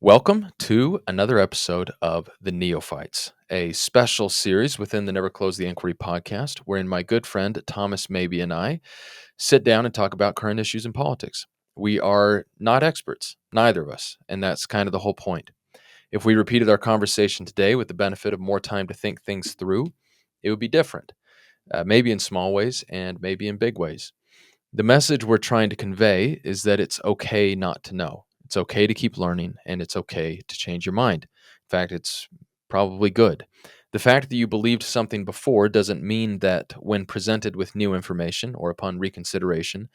Welcome to another episode of The Neophytes, a special series within the Never Close the Inquiry podcast, wherein my good friend Thomas Maybe and I sit down and talk about current issues in politics. We are not experts, neither of us, and that's kind of the whole point. If we repeated our conversation today with the benefit of more time to think things through, it would be different, maybe in small ways and maybe in big ways. The message we're trying to convey is that it's okay not to know. It's okay to keep learning, and it's okay to change your mind. In fact, it's probably good. The fact that you believed something before doesn't mean that when presented with new information or upon reconsideration,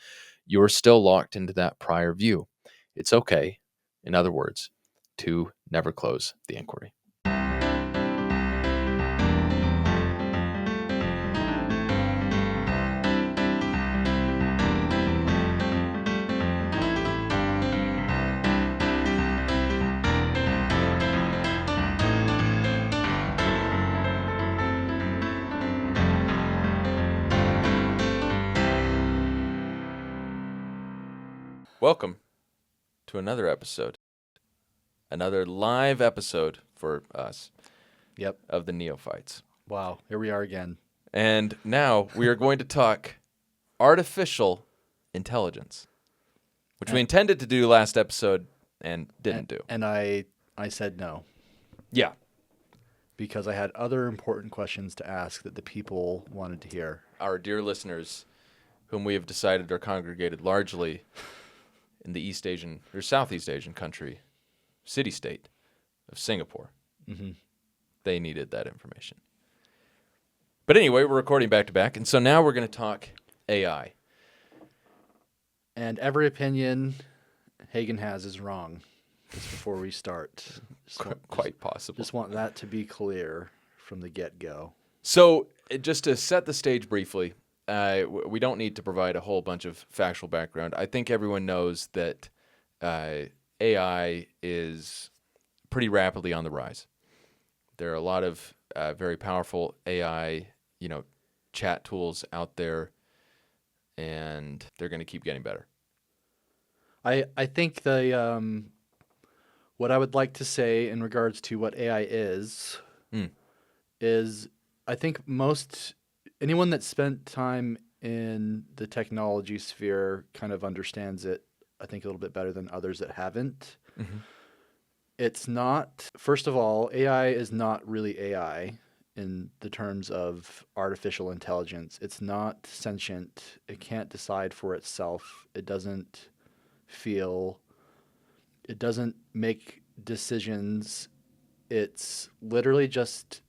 you're still locked into that prior view. It's okay, in other words, to never close the inquiry. Welcome to another episode, another live episode for us Yep. of the Neophytes. Wow. Here we are again. And now we are going to talk artificial intelligence, which we intended to do last episode and didn't do. And I said no Yeah. because I had other important questions to ask that the people wanted to hear. Our dear listeners, whom we have decided are congregated largely in the East Asian or Southeast Asian country, city-state of Singapore. Mm-hmm. They needed that information. But anyway, we're recording back-to-back, and so now we're going to talk AI. And every opinion Hagen has is wrong. Just before we start. Quite possible. Just want that to be clear from the get-go. So just to set the stage briefly, we don't need to provide a whole bunch of factual background. I think everyone knows that AI is pretty rapidly on the rise. There are a lot of very powerful AI, chat tools out there, and they're going to keep getting better. I think what I would like to say in regards to what AI is I think anyone that spent time in the technology sphere kind of understands it, I think, a little bit better than others that haven't. Mm-hmm. It's not, first of all, AI is not really AI in the terms of artificial intelligence. It's not sentient. It can't decide for itself. It doesn't feel. It doesn't make decisions. It's literally just,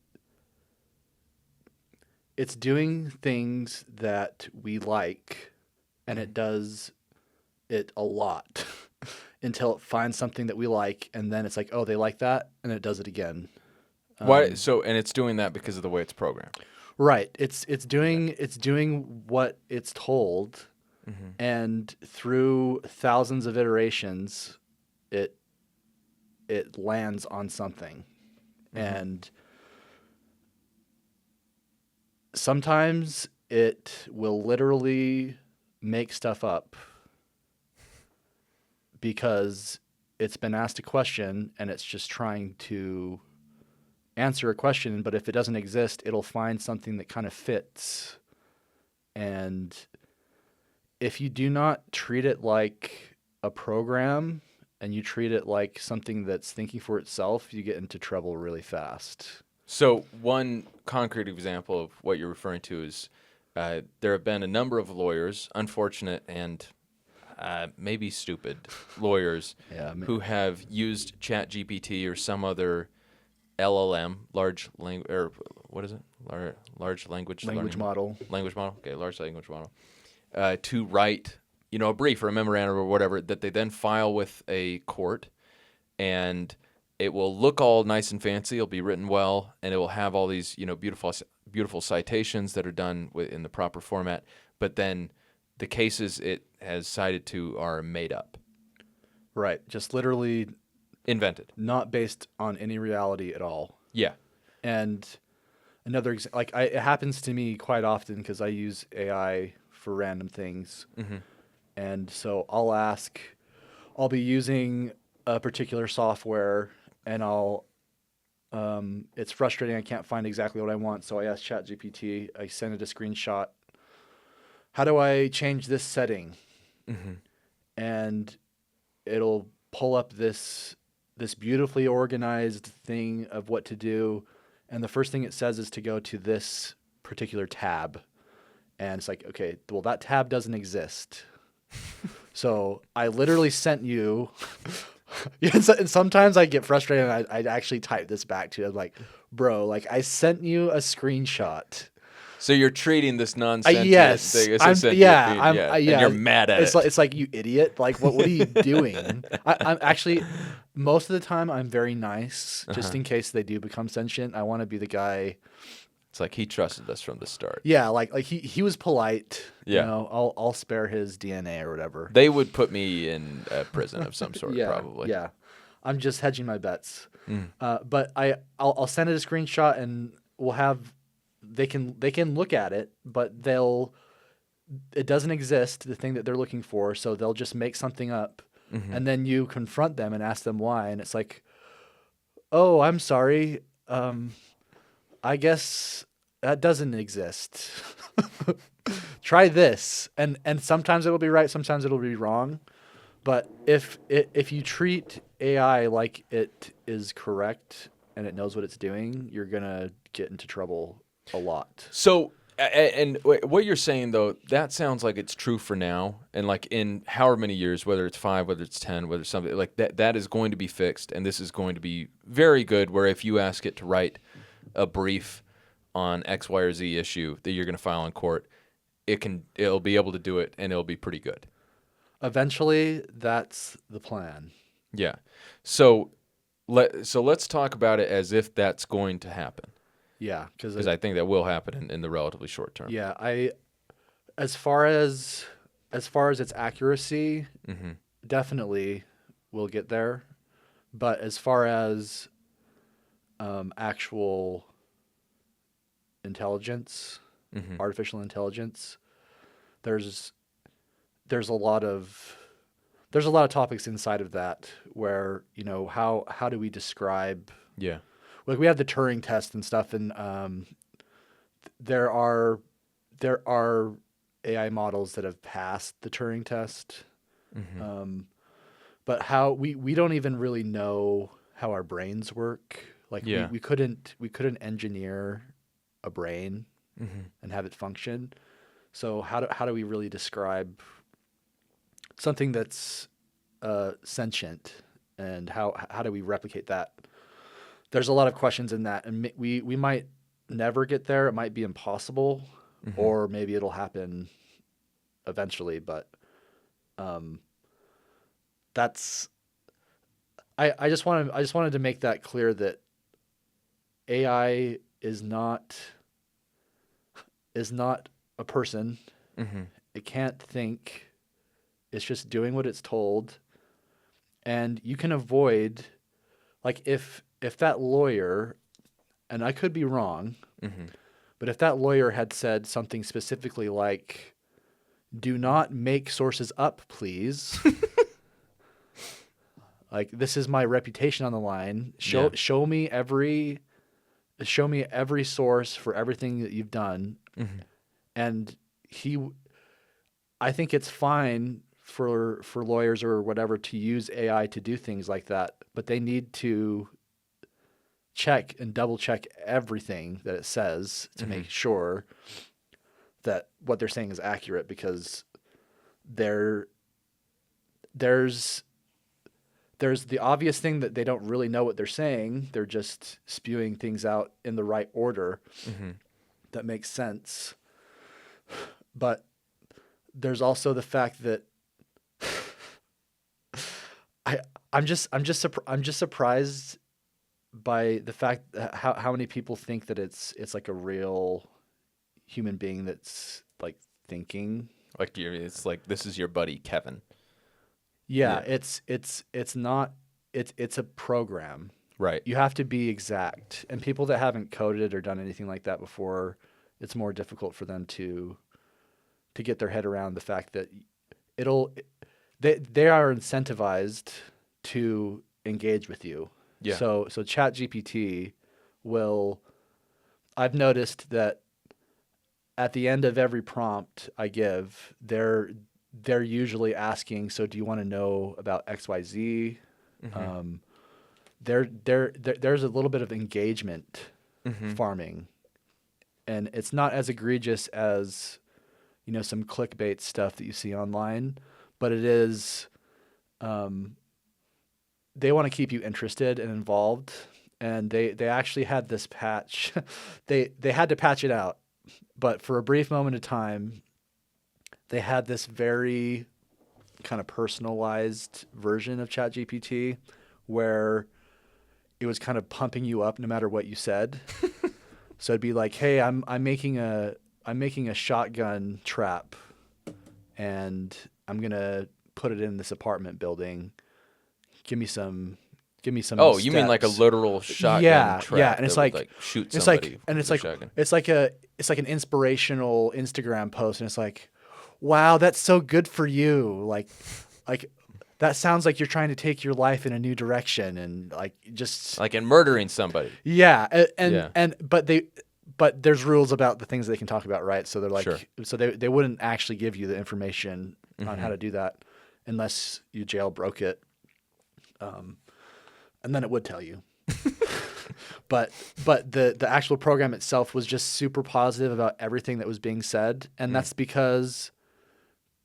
it's doing things that we like, and it does it a lot until it finds something that we like, and then it's like, oh, they like that, and it does it again. Why? So, and it's doing that because of the way it's programmed. Right. It's doing what it's told, and through thousands of iterations, it lands on something, and sometimes it will literally make stuff up because it's been asked a question and it's just trying to answer a question, but if it doesn't exist, it'll find something that kind of fits. And if you do not treat it like a program and you treat it like something that's thinking for itself, you get into trouble really fast. So one concrete example of what you're referring to is there have been a number of lawyers, unfortunate and maybe stupid lawyers, who have used ChatGPT or some other LLM, large language model. Language model. Okay, large language model. To write, a brief or a memorandum or whatever that they then file with a court, and it will look all nice and fancy. It'll be written well, and it will have all these, beautiful citations that are done in the proper format. But then the cases it has cited to are made up. Right. Just literally invented, not based on any reality at all. Yeah. And another it happens to me quite often because I use AI for random things, and so I'll be using a particular software, and it's frustrating. I can't find exactly what I want, so I asked ChatGPT. I sent it a screenshot. How do I change this setting? Hmm. And it'll pull up this beautifully organized thing of what to do, and the first thing it says is to go to this particular tab, and it's like, okay, well, that tab doesn't exist. So I literally sent you. And sometimes I get frustrated and I actually type this back to you. I'm like, bro, like I sent you a screenshot. So you're treating this non-sentient Yes, thing as a I'm. sentient Yeah, being, yeah, and yeah. you're mad at it. It's like you idiot. Like what are you doing? I'm actually most of the time I'm very nice, just Uh-huh. in case they do become sentient. I want to be the guy. It's like he trusted us from the start. Yeah, like he was polite. You Yeah. know, I'll spare his DNA or whatever. They would put me in a prison of some sort, Yeah, probably. yeah. I'm just hedging my bets. Mm. But I'll send it a screenshot and we'll have they can look at it, but it doesn't exist, the thing that they're looking for, so they'll just make something up, Hmm. and then you confront them and ask them why, and it's like, oh, I'm sorry, I guess that doesn't exist. Try this, and sometimes it'll be right, sometimes it'll be wrong. But if you treat AI like it is correct and it knows what it's doing, you're gonna get into trouble a lot. So, and what you're saying though, that sounds like it's true for now, and like in however many years, whether it's 5, whether it's 10, whether it's something like that, that is going to be fixed, and this is going to be very good. Where if you ask it to write a brief on X, Y, or Z issue that you're going to file in court, it'll be able to do it, and it'll be pretty good. Eventually, that's the plan. Yeah. So let's talk about it as if that's going to happen, Yeah, because I think that will happen in the relatively short term. yeah, as far as its accuracy, Hmm. definitely we'll get there. But as far as actual intelligence, Hmm. artificial intelligence, there's there's a lot of topics inside of that where, how do we describe, Yeah. like we have the Turing test and stuff, and there are AI models that have passed the Turing test, Hmm. but how we don't even really know how our brains work. Like Yeah. we couldn't engineer a brain Hmm. and have it function. So how do we really describe something that's sentient, and how do we replicate that? There's a lot of questions in that, and we might never get there. It might be impossible, Hmm. or maybe it'll happen eventually. But um, that's I just wanted to make that clear that AI is not a person. Hmm. It can't think. It's just doing what it's told, and you can avoid, like if that lawyer, and I could be wrong, Hmm. but if that lawyer had said something specifically like, "Do not make sources up, please." Like, this is my reputation on the line. Yeah. Show me every source for everything that you've done. Hmm. And he I think it's fine for lawyers or whatever to use AI to do things like that, but they need to check and double check everything that it says to Hmm. make sure that what they're saying is accurate, because there there's there's the obvious thing that they don't really know what they're saying. They're just spewing things out in the right order Hmm. that makes sense. But there's also the fact that I I'm just surprised by the fact that how many people think that it's like a real human being that's like thinking. Like it's like this is your buddy Kevin. Yeah, Yeah. it's not, it's a program. Right. You have to be exact. And people that haven't coded or done anything like that before, it's more difficult for them to get their head around the fact that it'll they are incentivized to engage with you. Yeah. So ChatGPT will. I've noticed that at the end of every prompt I give, they're usually asking, so do you want to know about XYZ? Mm-hmm. Um, there's a little bit of engagement Mm-hmm. farming, and it's not as egregious as some clickbait stuff that you see online, but it is. Um, they want to keep you interested and involved, and they actually had this patch. They had to patch it out, but for a brief moment of time, they had this very kind of personalized version of ChatGPT where it was kind of pumping you up no matter what you said. So it'd be like, "Hey, I'm making a shotgun trap, and I'm gonna put it in this apartment building. Give me some, give me some Oh, you mean like a steps." literal shotgun Yeah, trap and that would like shoot somebody with a shotgun? it's like an inspirational Instagram post, and it's like, "Wow, that's so good for you." Like that sounds like you're trying to take your life in a new direction, and like just Like in murdering somebody. yeah, Yeah. but there's rules about the things they can talk about, right? So they're Sure. like, so they wouldn't actually give you the information on how Mm-hmm. to do that unless you jailbroke it, and then it would tell you. But the actual program itself was just super positive about everything that was being said, and that's because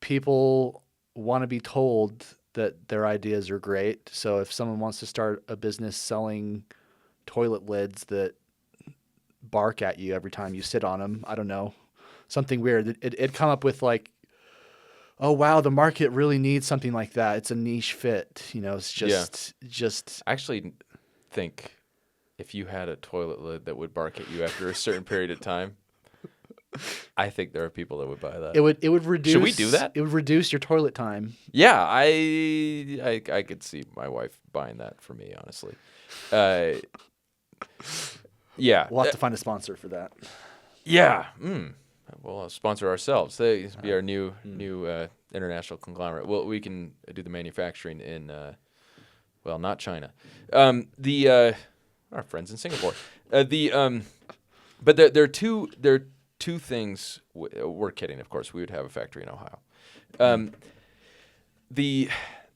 people want to be told that their ideas are great. So if someone wants to start a business selling toilet lids that bark at you every time you sit on them, I don't know, something weird, it'd come up with like, "Oh wow, the market really needs something like that. It's a niche fit." It's Yeah. just I actually think if you had a toilet lid that would bark at you after a certain period of time, I think there are people that would buy that. it would reduce. Should we do that? It would reduce your toilet time. Yeah, I could see my wife buying that for me, honestly. Uh, yeah, We'll have to find a sponsor for that. yeah. We'll sponsor ourselves. They be our new international conglomerate. Well, we can do the manufacturing in not China. Our friends in Singapore. But there are two things. We're kidding, of course. We would have a factory in Ohio. There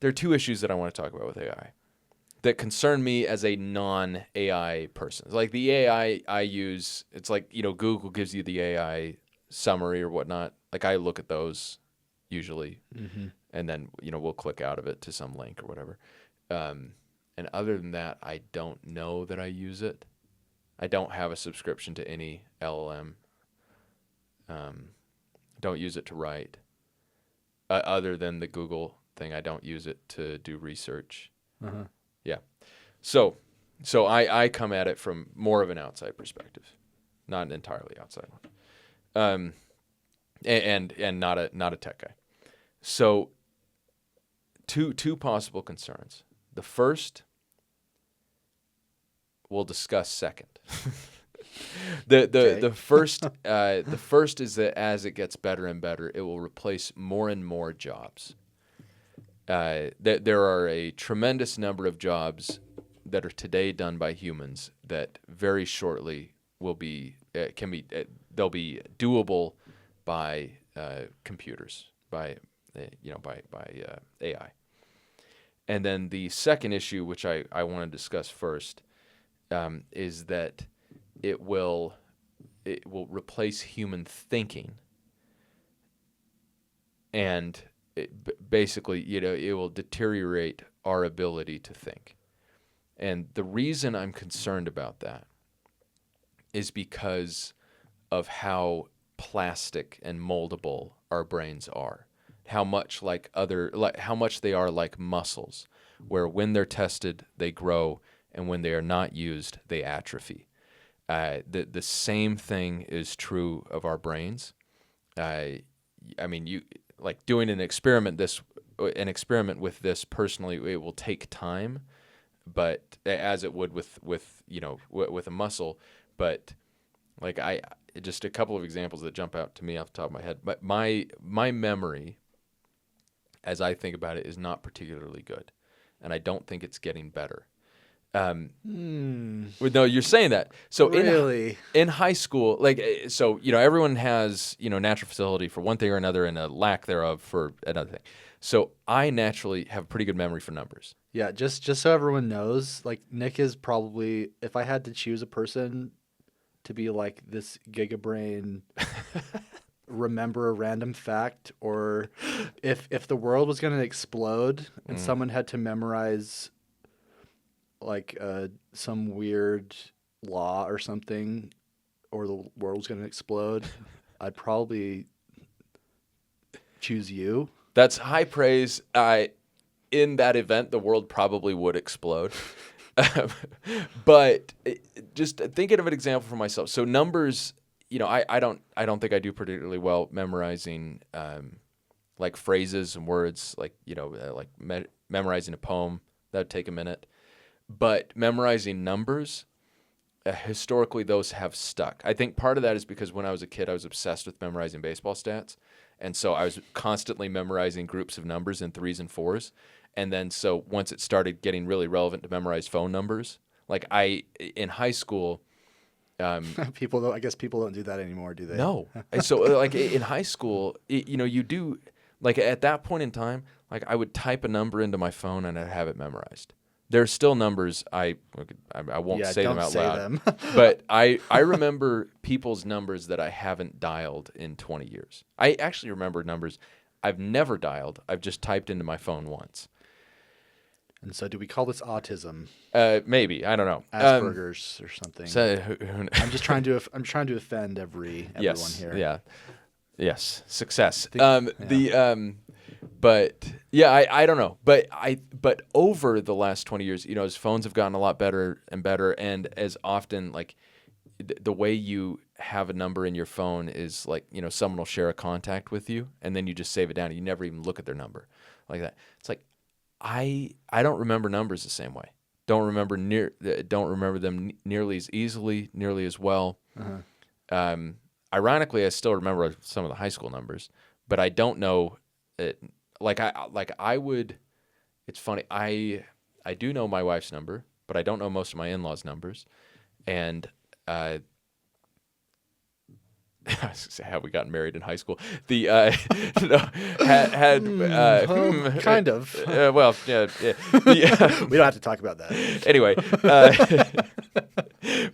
are two issues that I want to talk about with AI that concern me as a non-AI person. Like the AI I use, it's like Google gives you the AI summary or whatnot. Like I look at those usually, and then we'll click out of it to some link or whatever. And other than that, I don't know that I use it. I don't have a subscription to any LLM. Don't use it to write. Other than the Google thing, I don't use it to do research. Uh-huh. Yeah. So I come at it from more of an outside perspective, not an entirely outside one. And not a tech guy. So two possible concerns. The first we'll discuss second. The first is that as it gets better and better, it will replace more and more jobs. There are a tremendous number of jobs that are today done by humans that very shortly will be they'll be doable by computers, by AI. And then the second issue, which I want to discuss first, is that it will replace human thinking, and basically, it will deteriorate our ability to think. And the reason I'm concerned about that is because of how plastic and moldable our brains are. How much how much they are like muscles, where when they're tested, they grow, and when they are not used, they atrophy. The same thing is true of our brains. I mean, you like doing an experiment with this personally, it will take time, but as it would with a muscle. But like just a couple of examples that jump out to me off the top of my head. But my memory, as I think about it, is not particularly good. and I don't think it's getting better. Hmm. No, you're saying that. So Really? in high school, like, so, everyone has, natural facility for one thing or another and a lack thereof for another thing. So I naturally have pretty good memory for numbers. Yeah, just so everyone knows, like Nick is probably, if I had to choose a person to be like this gigabrain remember a random fact, or if the world was going to explode and Mm. someone had to memorize like some weird law or something, or the world was going to explode, I'd probably choose you. That's high praise. In that event, the world probably would explode. But just thinking of an example for myself. So numbers, I don't think I do particularly well memorizing like phrases and words, like memorizing a poem. That would take a minute. But memorizing numbers, historically, those have stuck. I think part of that is because when I was a kid, I was obsessed with memorizing baseball stats. And so I was constantly memorizing groups of numbers in threes and fours. And then so once it started getting really relevant to memorize phone numbers, like in high school, People don't. I guess people don't do that anymore, do they? no. And so like in high school, you do, like at that point in time, like I would type a number into my phone and I'd have it memorized. There's still numbers I won't Yeah, say them don't out say loud, them. but I remember people's numbers that I haven't dialed in 20 years. I actually remember numbers I've never dialed. I've just typed into my phone once. And so, do we call this autism, Maybe, I don't know. Asperger's, or something? So I'm trying to offend everyone yes, here. yeah, yes, success. Yeah. But yeah, I don't know. But over the last 20 years, as phones have gotten a lot better and better, and as often like the way you have a number in your phone is like, someone will share a contact with you and then you just save it down and you never even look at their number like that. It's like I don't remember numbers the same way. Don't remember them nearly as easily, nearly as well. Uh-huh. Ironically, I still remember some of the high school numbers, but I don't know it. I would. It's funny. I do know my wife's number, but I don't know most of my in-laws' numbers, and how we got married in high school. The no, Kind of. Well, yeah. The, We don't have to talk about that. anyway,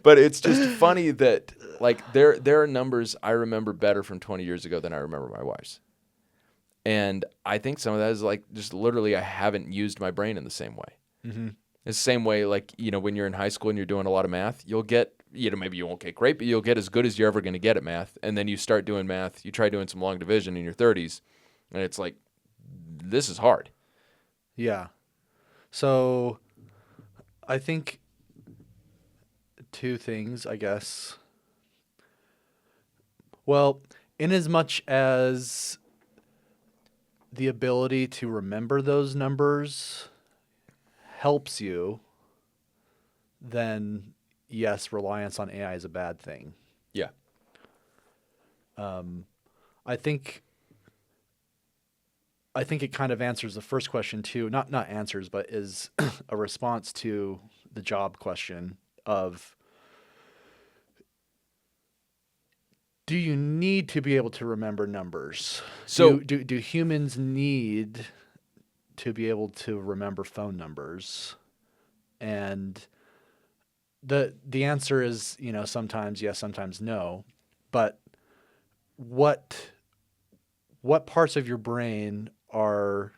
but it's just funny that like there are numbers I remember better from 20 years ago than I remember my wife's. And I think some of that is like just literally I haven't used my brain in the same way. Mm-hmm. It's the same way, like, when you're in high school and you're doing a lot of math, you'll get, maybe you won't get great, but you'll get as good as you're ever going to get at math. And then you start doing math, you try doing some long division in your 30s, and it's like, this is hard. Yeah. So I think two things, I guess. Well, in as much as the ability to remember those numbers helps you, then yes, reliance on AI is a bad thing. Yeah. I think it kind of answers the first question too. Not answers, but is a response to the job question of, do you need to be able to remember numbers? So Do humans need to be able to remember phone numbers? And the answer is, sometimes yes, sometimes no. But what parts of your brain are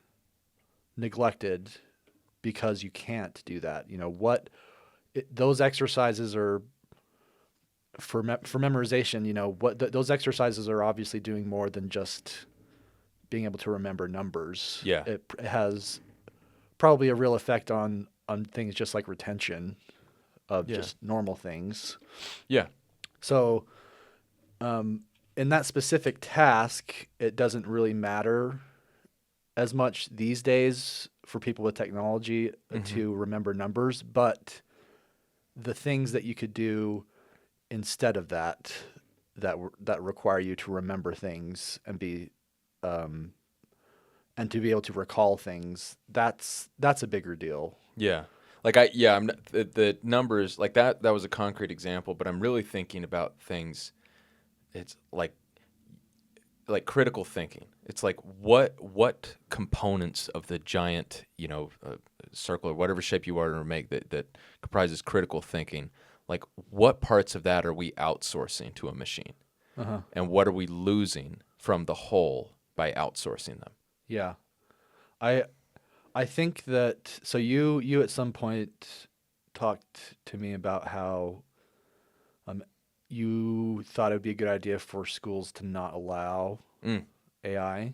neglected because you can't do that? Those exercises are for memorization. Those exercises are obviously doing more than just being able to remember numbers. Yeah. It has probably a real effect on things just like retention of Yeah. just normal things. Yeah. So, in that specific task, it doesn't really matter as much these days for people with technology to remember numbers, but the things that you could do instead of that require you to remember things and be and to be able to recall things, that's a bigger deal. Yeah. I'm not, the numbers like that was a concrete example, but I'm really thinking about things. It's like critical thinking. It's like what components of the giant, circle or whatever shape you are to make that comprises critical thinking. Like what parts of that are we outsourcing to a machine? Uh-huh. And what are we losing from the whole by outsourcing them? Yeah. I I think that so you at some point talked to me about how um you thought it would be a good idea for schools to not allow Mm, AI.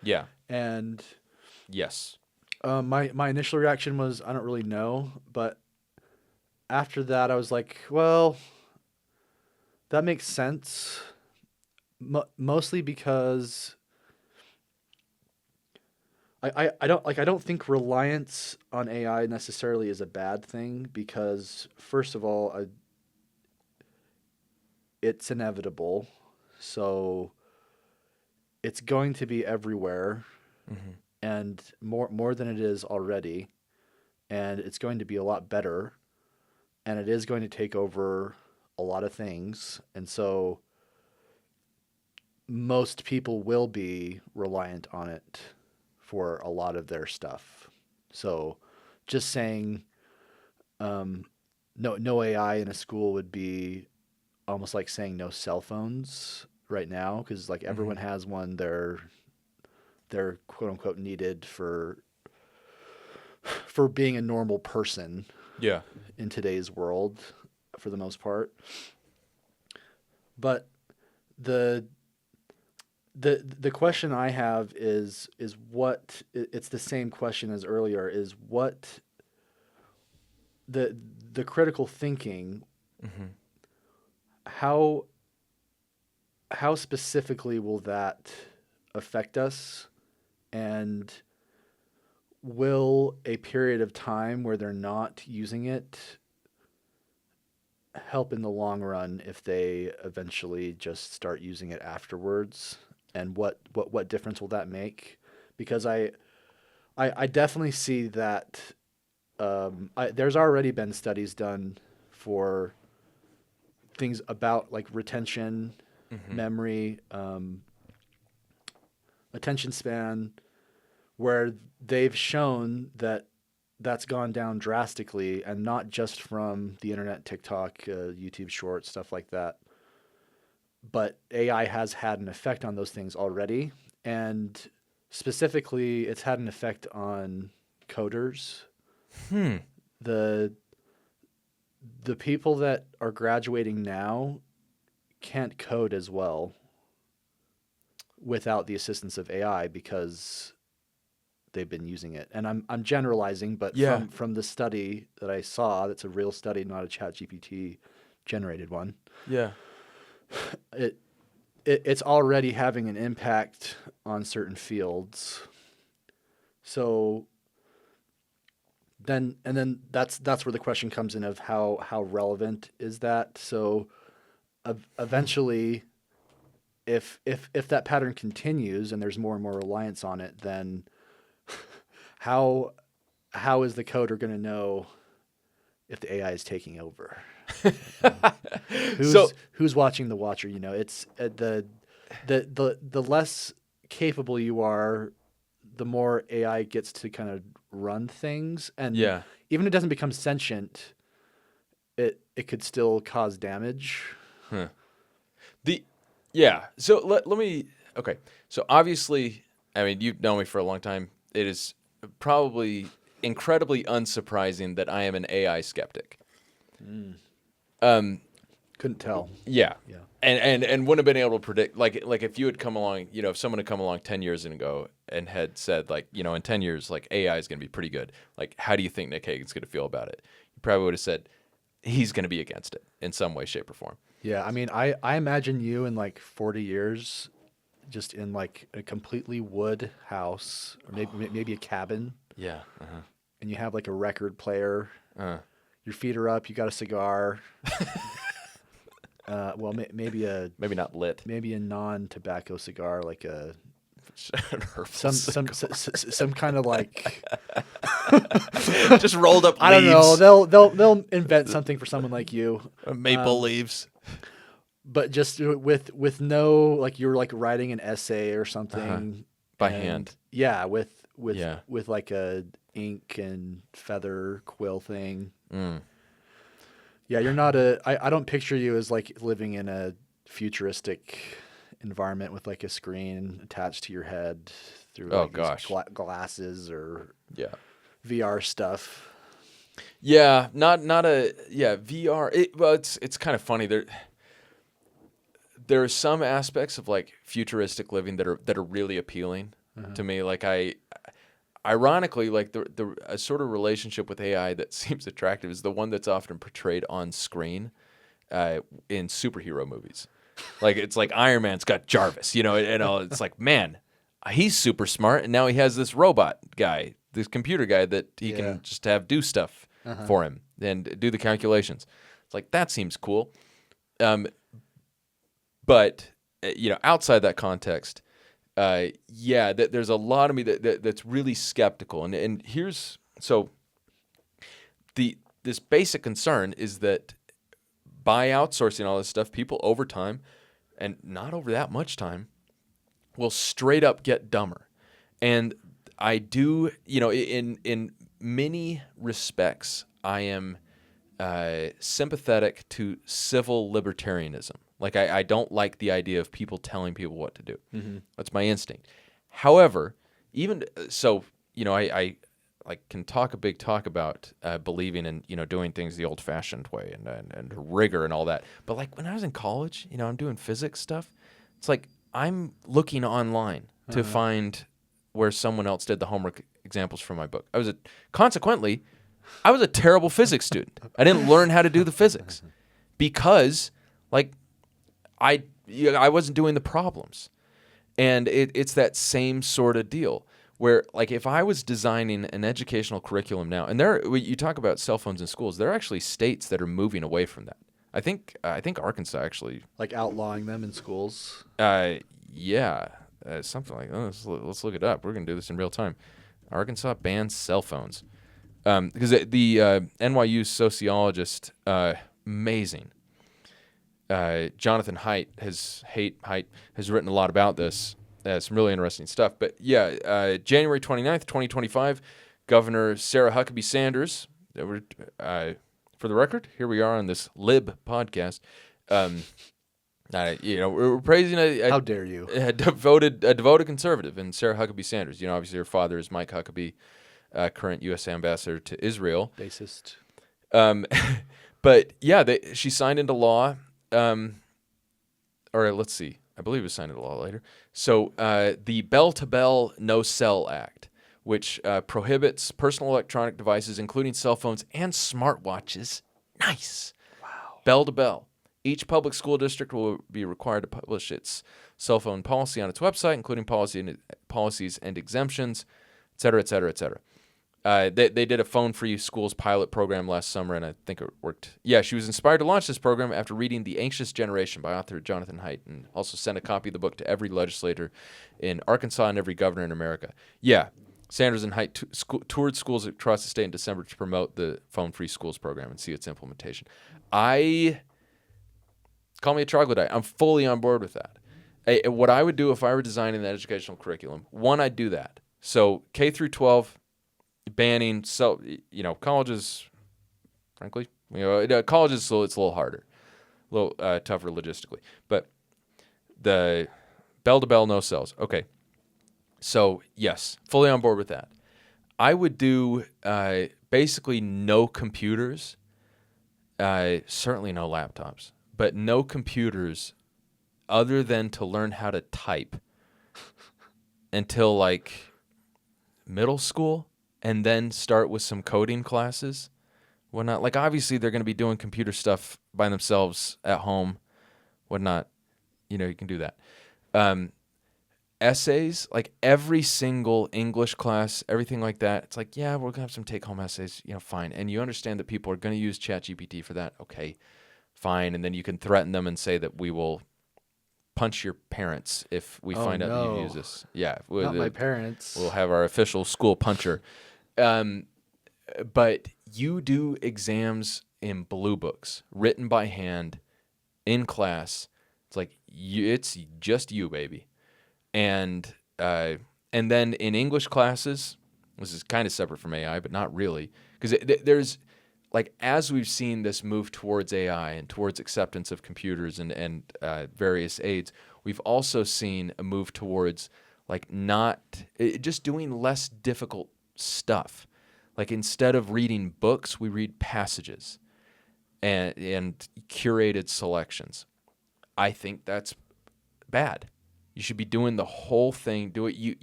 yeah. And Yes. my initial reaction was I don't really know, but after that I was like, well, that makes sense. Mostly because I don't think reliance on AI necessarily is a bad thing because first of all, it's inevitable. So it's going to be everywhere Hmm. and more than it is already, and it's going to be a lot better, and it is going to take over a lot of things. And so most people will be reliant on it for a lot of their stuff. So just saying um, no AI in a school would be almost like saying no cell phones right now because like Hmm. everyone has one. They're quote unquote needed for being a normal person Yeah. in today's world for the most part. But the the question I have is what it's the same question as earlier is what the the critical thinking Hmm. how how specifically will that affect us, and will a period of time where they're not using it help in the long run if they eventually just start using it afterwards, and what difference will that make? Because I definitely see that there's already been studies done for things about like retention, Hmm. memory, attention span, where they've shown that that's gone down drastically, and not just from the internet, TikTok, YouTube Shorts, stuff like that, but AI has had an effect on those things already, and specifically, it's had an effect on coders. Hmm. the the people that are graduating now can't code as well without the assistance of AI because they've been using it. And I'm generalizing, but Yeah. from the study that I saw, that's a real study, not a Chat GPT generated one. Yeah. It, it's already having an impact on certain fields. So then that's where the question comes in of how relevant is that? So eventually, if that pattern continues and there's more and more reliance on it, then how how is the coder going to know if the AI is taking over? So Who's watching the watcher? You know, it's the less capable you are, the more AI gets to kind of run things, and yeah. even if it doesn't become sentient, it could still cause damage. Huh. The yeah. So let me okay. So obviously, I mean, you've known me for a long time. It is probably incredibly unsurprising that I am an AI skeptic. Mm. Um, Couldn't tell. yeah. Yeah. And wouldn't have been able to predict like if you had come along, if someone had come along 10 years ago and had said like, in 10 years like AI is going to be pretty good. Like how do you think Nick Hagan's going to feel about it? You probably would have said he's going to be against it in some way, shape, or form. Yeah, I mean, I imagine you in like 40 years, just in like a completely wood house, or maybe a cabin, Yeah. Uh-huh. and you have like a record player. Uh, Your feet are up. You got a cigar. Well, maybe not lit. maybe a non-tobacco cigar, like An herbal cigar. some kind of like Just rolled up leaves. I don't know. They'll invent something for someone like you. Maple leaves. But just with no, like you're like writing an essay or something By hand. Yeah, with like a ink and feather quill thing. Yeah, you're not I don't picture you as like living in a futuristic environment with like a screen attached to your head through these glasses or VR stuff. Yeah, not a VR. It's kind of funny. There are some aspects of like futuristic living that are really appealing to me. Like ironically, like a sort of relationship with AI that seems attractive is the one that's often portrayed on screen in superhero movies. Like it's like Iron Man's got Jarvis, and it's like, man, he's super smart, and now he has this robot guy, this computer guy that he can just have do stuff for him and do the calculations. It's like, that seems cool. But outside that context, there's a lot of me that's really skeptical, and here's this basic concern is that by outsourcing all this stuff, people over time, and not over that much time, will straight up get dumber. And I do, in many respects, I am sympathetic to civil libertarianism. Like I don't like the idea of people telling people what to do. Mm-hmm. That's my instinct. However, even so, I can talk a big talk about believing in doing things the old-fashioned way and rigor and all that. But like when I was in college, I'm doing physics stuff. It's like I'm looking online to find where someone else did the homework examples from my book. Consequently, I was a terrible physics student. I didn't learn how to do the physics because like I wasn't doing the problems. And it's that same sort of deal where, like, if I was designing an educational curriculum now, and you talk about cell phones in schools, there are actually states that are moving away from that. I think Arkansas actually, like outlawing them in schools. Something like that. Let's look it up. We're gonna do this in real time. Arkansas bans cell phones because the NYU sociologist, amazing. Jonathan Haidt has written a lot about this. Some really interesting stuff. But January 29th, 2025, Governor Sarah Huckabee Sanders, for the record, here we are on this Lib podcast. We're praising how dare you, a devoted conservative in Sarah Huckabee Sanders. Obviously her father is Mike Huckabee, current U.S. ambassador to Israel. Racist. But she signed into law. Or let's see. I believe it was signed into law later. So the Bell-to-Bell No Cell Act, which prohibits personal electronic devices, including cell phones and smartwatches. Nice. Wow. Bell-to-bell. Each public school district will be required to publish its cell phone policy on its website, including policies and exemptions, et cetera, et cetera, et cetera. They did a phone-free schools pilot program last summer, and I think it worked. Yeah, she was inspired to launch this program after reading The Anxious Generation by author Jonathan Haidt, and also sent a copy of the book to every legislator in Arkansas and every governor in America. Yeah, Sanders and Haidt toured schools across the state in December to promote the phone-free schools program and see its implementation. Call me a troglodyte. I'm fully on board with that. What I would do if I were designing the educational curriculum, one, I'd do that. So K through 12, banning colleges, frankly, colleges, so it's a little harder, a little tougher logistically. But the bell-to-bell no cells. Okay. So yes, fully on board with that. I would do basically no computers, certainly no laptops, but no computers other than to learn how to type until like middle school, and then start with some coding classes. Whatnot. Like obviously they're going to be doing computer stuff by themselves at home, whatnot. You can do that. Essays, like every single English class, everything like that. It's like, yeah, we're going to have some take-home essays, fine. And you understand that people are going to use ChatGPT for that. Okay, fine. And then you can threaten them and say that we will punch your parents if we Oh find out that you use no, this. Yeah, not my we'll parents. have our official school puncher. Um, but you do exams in blue books, written by hand, in class. It's like it's just you, baby. And uh, and then in English classes, this is kind of separate from AI, but not really, because there's like as we've seen this move towards AI and towards acceptance of computers and various aids, we've also seen a move towards like not just doing less difficult stuff. Like instead of reading books, we read passages and curated selections. I think that's bad. You should be doing the whole thing. Do it. You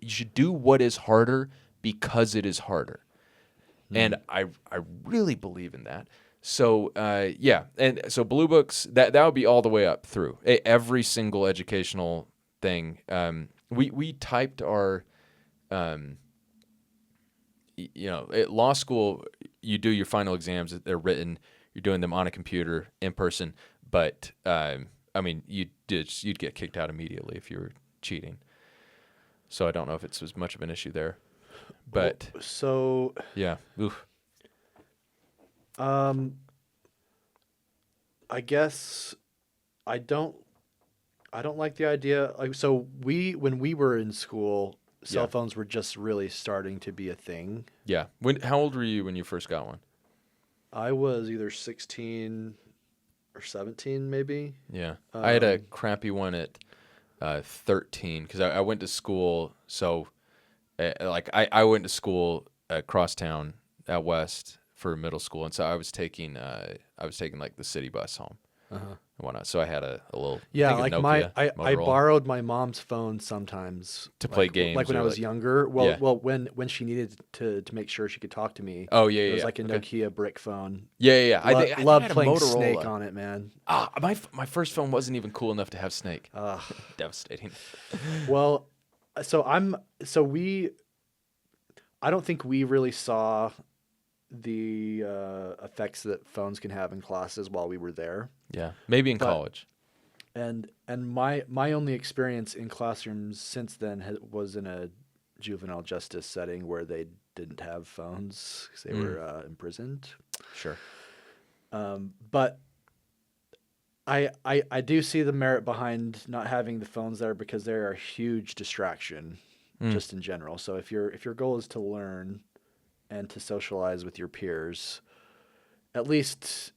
should do what is harder because it is harder. Hmm. And I really believe in that. So yeah, and so blue books that would be all the way up through every single educational thing. We typed our at law school you do your final exams. They're written. You're doing them on a computer in person. But I mean, you'd get kicked out immediately if you were cheating. So I don't know if it's as much of an issue there. But So, yeah, oof. um, I guess I don't I don't like the idea. Like, so when we were in school, cell Yeah, phones were just really starting to be a thing. yeah. How old were you when you first got one? I was either 16 or 17, maybe. Yeah, I had a Um, crappy one at 13 because I went to school. So like I went to school across town out west for middle school, and so I was taking like the city bus home uh-huh. and whatnot. So I had I Yeah, think a like Nokia I Motorola borrowed my mom's phone sometimes, to play like games when I or was like younger. yeah. When she needed to make sure she could talk to me, Oh yeah, it yeah, was yeah. like a Okay. Nokia brick phone. Yeah. I think I Loved had a playing Snake Motorola. on it, man. My first phone wasn't even cool enough to have Snake. Uh, Devastating. well, so I'm so we I don't think we really saw the effects that phones can have in classes while we were there. Yeah, maybe in But college. and my only experience in classrooms since then was in a juvenile justice setting where they didn't have phones because they Mm, were imprisoned. sure. But I do see the merit behind not having the phones there because they're a huge distraction Mm, just in general. So if your goal is to learn and to socialize with your peers, at least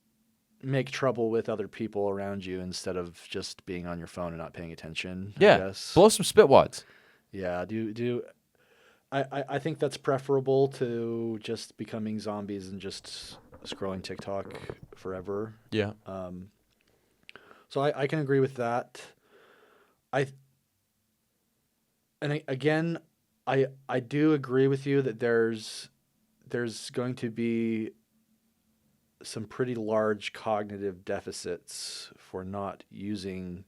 make trouble with other people around you instead of just being on your phone and not paying attention, I yeah, guess. blow some spitwads. Yeah, do I think that's preferable to just becoming zombies and just scrolling TikTok forever. Yeah. Um, so I can agree with that. I again I do agree with you that there's going to be some pretty large cognitive deficits for not using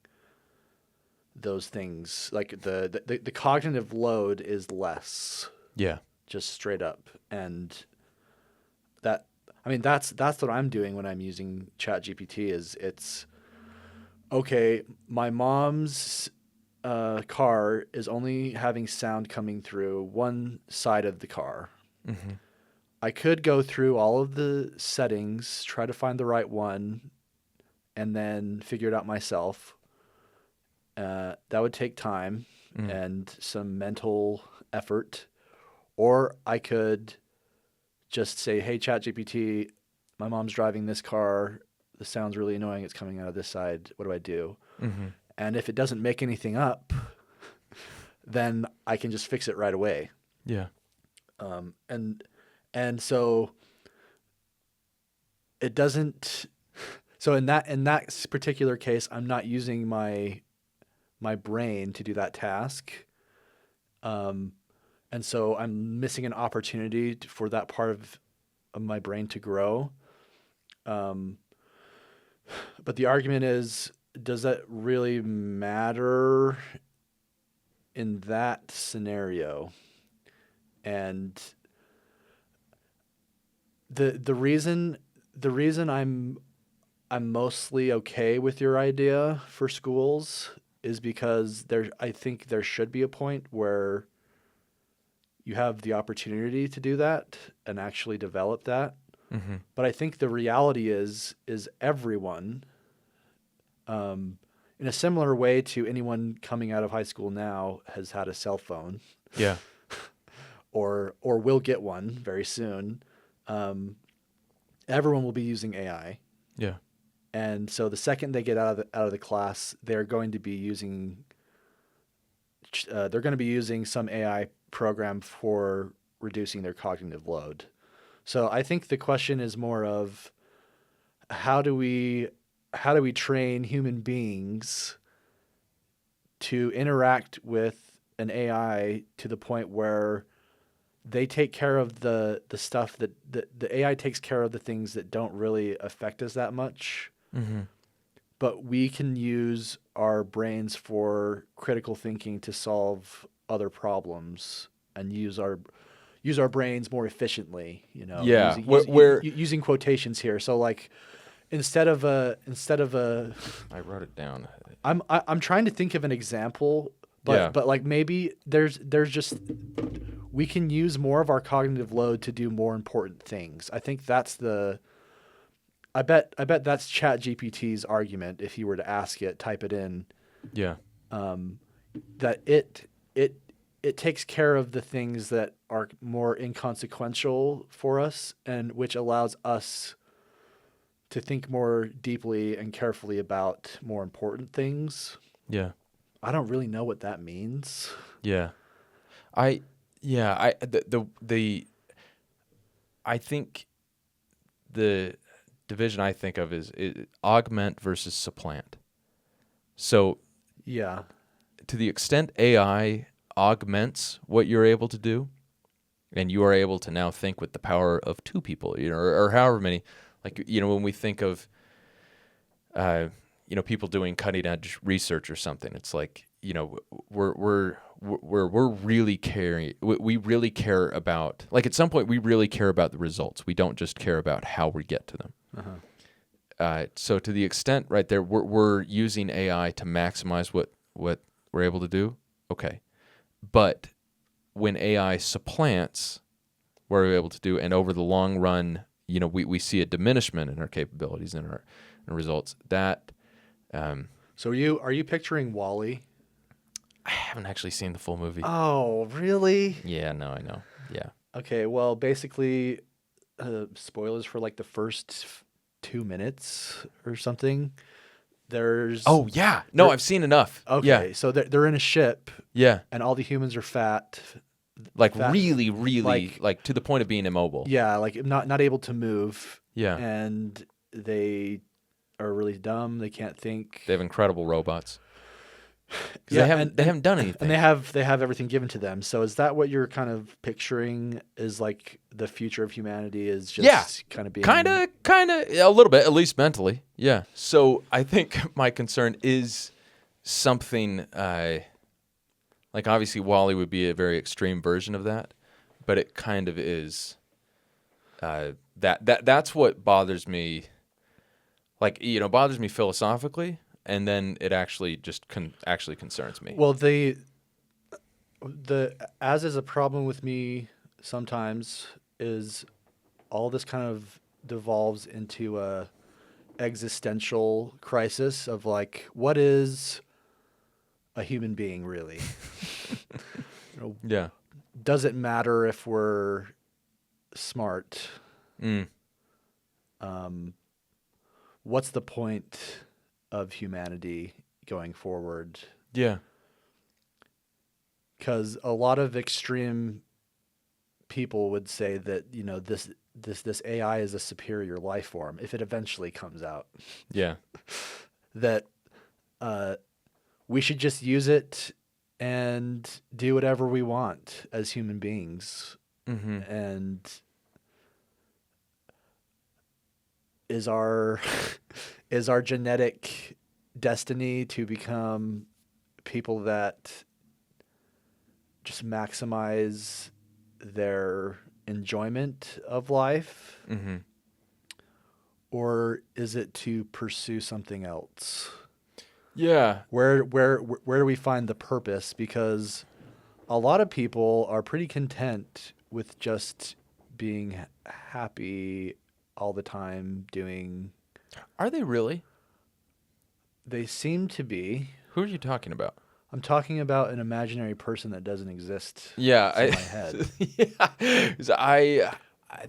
those things. Like the cognitive load is less, Yeah. just straight up. And that I mean that's what I'm doing when I'm using ChatGPT is it's okay, my mom's car is only having sound coming through one side of the car. Hmm. I could go through all of the settings, try to find the right one, and then figure it out myself. That would take time Mm. and some mental effort. Or I could just say, hey, ChatGPT, my mom's driving this car. The sound's really annoying. It's coming out of this side. What do I do? Hmm. And if it doesn't make anything up, then I can just fix it right away. Yeah. Um, and and so it doesn't. So in that particular case, I'm not using my brain to do that task. Um, and so I'm missing an opportunity for that part of my brain to grow. Um, but the argument is, does that really matter in that scenario? And the reason I'm mostly okay with your idea for schools is because I think there should be a point where you have the opportunity to do that and actually develop that. Mm-hmm. But I think the reality is everyone, um, in a similar way to anyone coming out of high school now, has had a cell phone Yeah. or will get one very soon. Um, Everyone will be using AI. Yeah. And so the second they get out of the class, they're going to be using some AI program for reducing their cognitive load. So I think the question is more of how do we train human beings to interact with an AI to the point where they take care of the stuff that the AI takes care of the things that don't really affect us that much, Mm-hmm. but we can use our brains for critical thinking to solve other problems and use our brains more efficiently. Yeah. Where Using quotations here. So like instead of a I wrote it down. I'm trying to think of an example, Yeah. but like maybe there's just we can use more of our cognitive load to do more important things. I think that's the I bet that's ChatGPT's argument if you were to ask it, type it in, Yeah. um, that it takes care of the things that are more inconsequential for us and which allows us to think more deeply and carefully about more important things. Yeah. I don't really know what that means. Yeah. I yeah, I think the division I think of is augment versus supplant. So Yeah. to the extent AI augments what you're able to do, and you are able to now think with the power of two people, or however many, like, when we think of, people doing cutting edge research or something, it's like, we're really caring. We really care about, like, at some point we really care about the results. We don't just care about how we get to them. So to the extent right there, we're using AI to maximize what we're able to do. Okay. But when AI supplants what we're able to do, and over the long run, we see a diminishment in our capabilities and our results. That So are you picturing Wall-E? I haven't actually seen the full movie. Oh, really? Yeah, no, I know. Yeah. Okay, well, basically, spoilers for like the first 2 minutes or something. There's Oh yeah. No, there, I've seen enough. Yeah. okay, so they're in a ship, Yeah. and all the humans are fat, Like fat, really, really, like like to the point of being immobile. yeah, like not able to move, Yeah. and they are really dumb. They can't think. They have incredible robots because Yeah, they haven't done and anything. they have everything given to them. So is that what you're kind of picturing? Is like the future of humanity is Yeah. just kind of being Kind of, a little bit, at least mentally. Yeah. So I think my concern is something like, obviously Wally would be a very extreme version of that, but it kind of is. That's what bothers me. Like, bothers me philosophically, and then it actually just actually concerns me. well the as is a problem with me sometimes is all this kind of devolves into a existential crisis of like what is a human being really? Yeah. Does it matter if we're smart? Mm. What's the point of humanity going forward? Yeah. Because a lot of extreme people would say that this AI is a superior life form if it eventually comes out. Yeah. That we should just use it and do whatever we want as human beings. Mm-hmm. And is our is our genetic destiny to become people that just maximize their enjoyment of life? Mm-hmm. or is it to pursue something else? Yeah. Where do we find the purpose? Because a lot of people are pretty content with just being happy all the time doing. Are they really? They seem to be. Who are you talking about? I'm talking about an imaginary person that doesn't exist. Yeah, In my head. yeah. 'Cause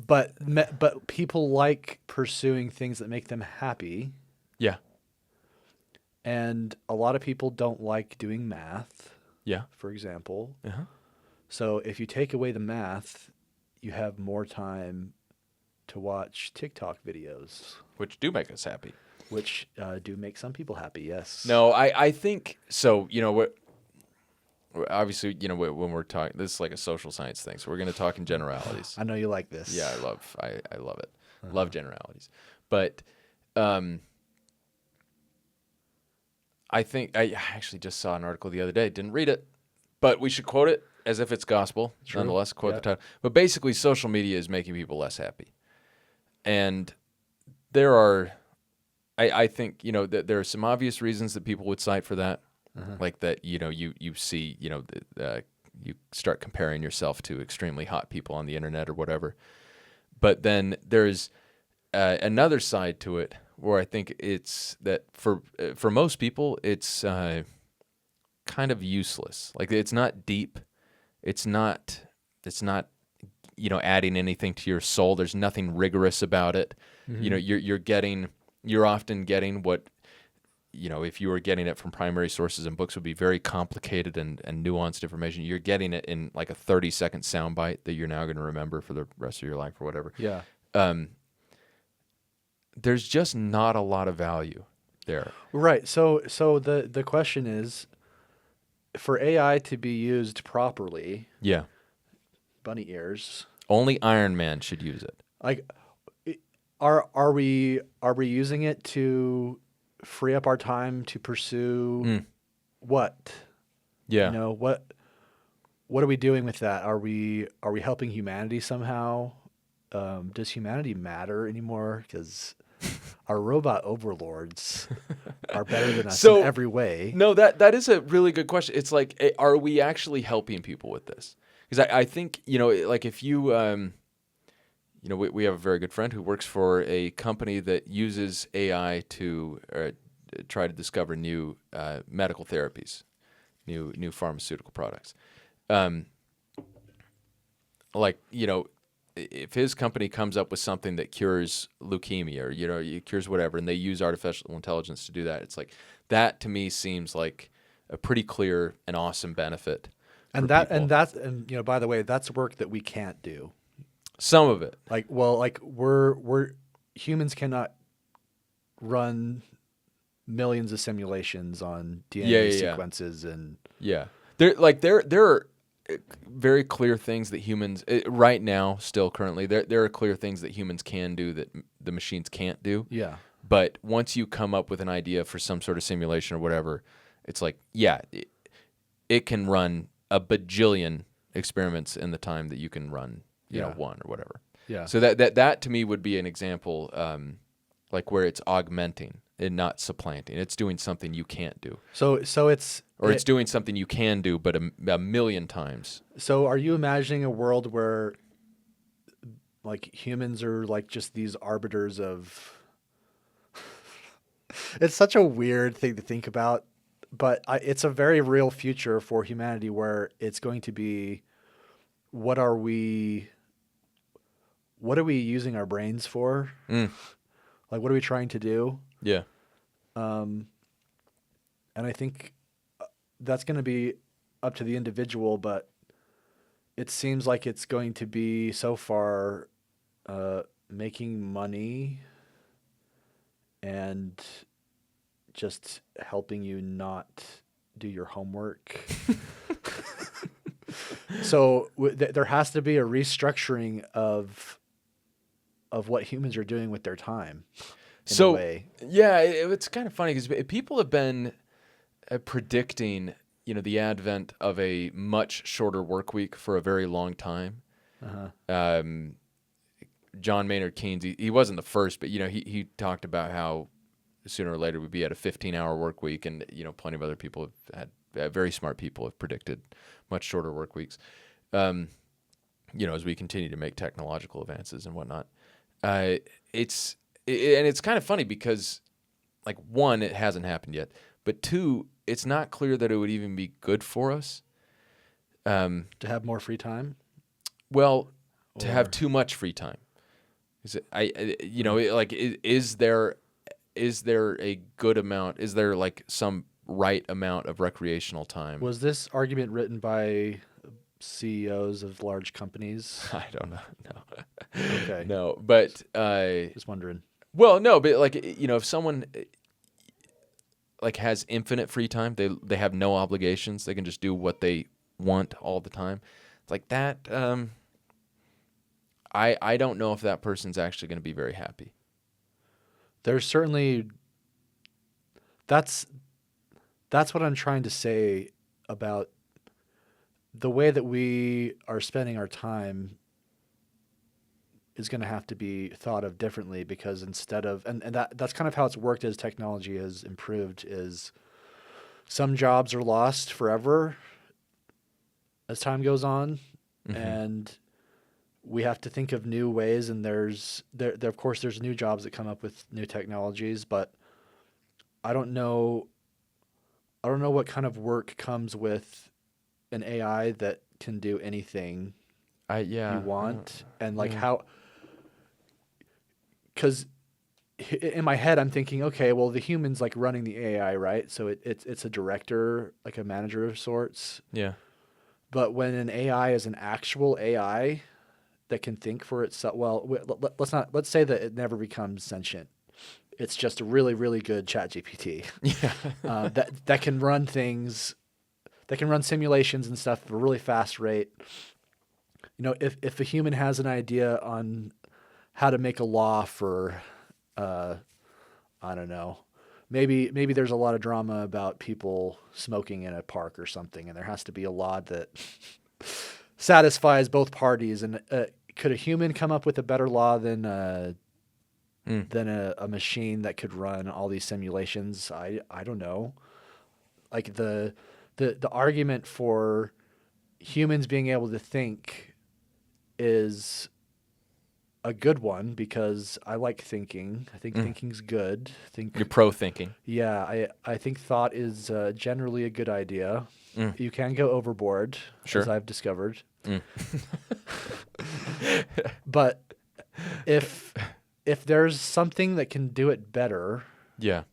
But people like pursuing things that make them happy, yeah, and a lot of people don't like doing math, yeah. for example. Uh-huh. So if you take away the math, you have more time to watch TikTok videos, Which do make us happy. which do make some people happy. Yes. No, I think so. What? Obviously, when we're talking, this is like a social science thing, so we're going to talk in generalities. I know you like this. Yeah, I love it. Love generalities, but I think I actually just saw an article the other day. Didn't read it, but we should quote it as if it's gospel. True. Nonetheless, quote Yeah. the title. But basically, social media is making people less happy, and there are, I think that there are some obvious reasons that people would cite for that, like that you see you start comparing yourself to extremely hot people on the internet or whatever, but then there's another side to it where I think it's that for most people it's kind of useless. Like it's not deep. It's not adding anything to your soul. There's nothing rigorous about it. You're often getting what if you were getting it from primary sources and books would be very complicated and nuanced information. You're getting it in like a 30-second soundbite that you're now going to remember for the rest of your life or whatever. Yeah. There's just not a lot of value there. Right. So the question is, for AI to be used properly, Yeah. bunny ears, Only Iron Man should use it. like, are we using it to free up our time to pursue what? Yeah. What are we doing with that? Are we helping humanity somehow? Does humanity matter anymore? Because our robot overlords are better than us in every way. No, that is a really good question. It's like, are we actually helping people with this? Because I think, like if you, we have a very good friend who works for a company that uses AI to try to discover new medical therapies, new pharmaceutical products. If his company comes up with something that cures leukemia or cures whatever, and they use artificial intelligence to do that, it's like that to me seems like a pretty clear and awesome benefit. And by the way, that's work that we can't do. Some of it, we're humans cannot run millions of simulations on DNA sequences and there are very clear things that humans right now still currently there are clear things that humans can do that the machines can't do. Yeah. But once you come up with an idea for some sort of simulation or whatever, it's like it can run a bajillion experiments in the time that you can run one or whatever. Yeah. So that to me would be an example like where it's augmenting and not supplanting. It's doing something you can't do. So it's doing something you can do, but a million times. So are you imagining a world where like humans are like just these arbiters of It's such a weird thing to think about, but it's a very real future for humanity where it's going to be what are we using our brains for? Like what are we trying to do? Yeah. And I think that's going to be up to the individual, but it seems like it's going to be so far making money and just helping you not do your homework. So there has to be a restructuring of what humans are doing with their time. In a way. Yeah, it's kind of funny because people have been predicting, the advent of a much shorter work week for a very long time. John Maynard Keynes, he wasn't the first, but he talked about how sooner or later we'd be at a 15-hour work week, and plenty of other people have had very smart people have predicted much shorter work weeks. As we continue to make technological advances and whatnot, it's kind of funny because, like, one, it hasn't happened yet, but two, it's not clear that it would even be good for us. To have more free time? Well, to have too much free time. Is there a good amount? Is there like some right amount of recreational time? Was this argument written by CEOs of large companies? I don't know. No. Okay. No, but just wondering. Well, no, but like if someone like has infinite free time, they have no obligations, they can just do what they want all the time. It's like that. I don't know if that person's actually going to be very happy. There's certainly that's what I'm trying to say about the way that we are spending our time is going to have to be thought of differently, because instead of and that's kind of how it's worked as technology has improved, is some jobs are lost forever as time goes on, and we have to think of new ways, and there's of course there's new jobs that come up with new technologies, but I don't know what kind of work comes with an AI that can do anything you want, and like how, because in my head I'm thinking, okay, well, the human's like running the AI, right? So it's a director, like a manager of sorts. Yeah. But when an AI is an actual AI that can think for itself, well, let's say that it never becomes sentient. It's just a really, really good ChatGPT. Yeah. that can run things, that can run simulations and stuff at a really fast rate. If a human has an idea on how to make a law for, I don't know, maybe there's a lot of drama about people smoking in a park or something, and there has to be a law that satisfies both parties. And could a human come up with a better law than a machine that could run all these simulations? I don't know. Like the argument for humans being able to think is a good one, because I like thinking. I think thinking's good. You're pro thinking. Yeah, I think thought is generally a good idea. You can go overboard, Sure. as I've discovered. But if there's something that can do it better, Yeah.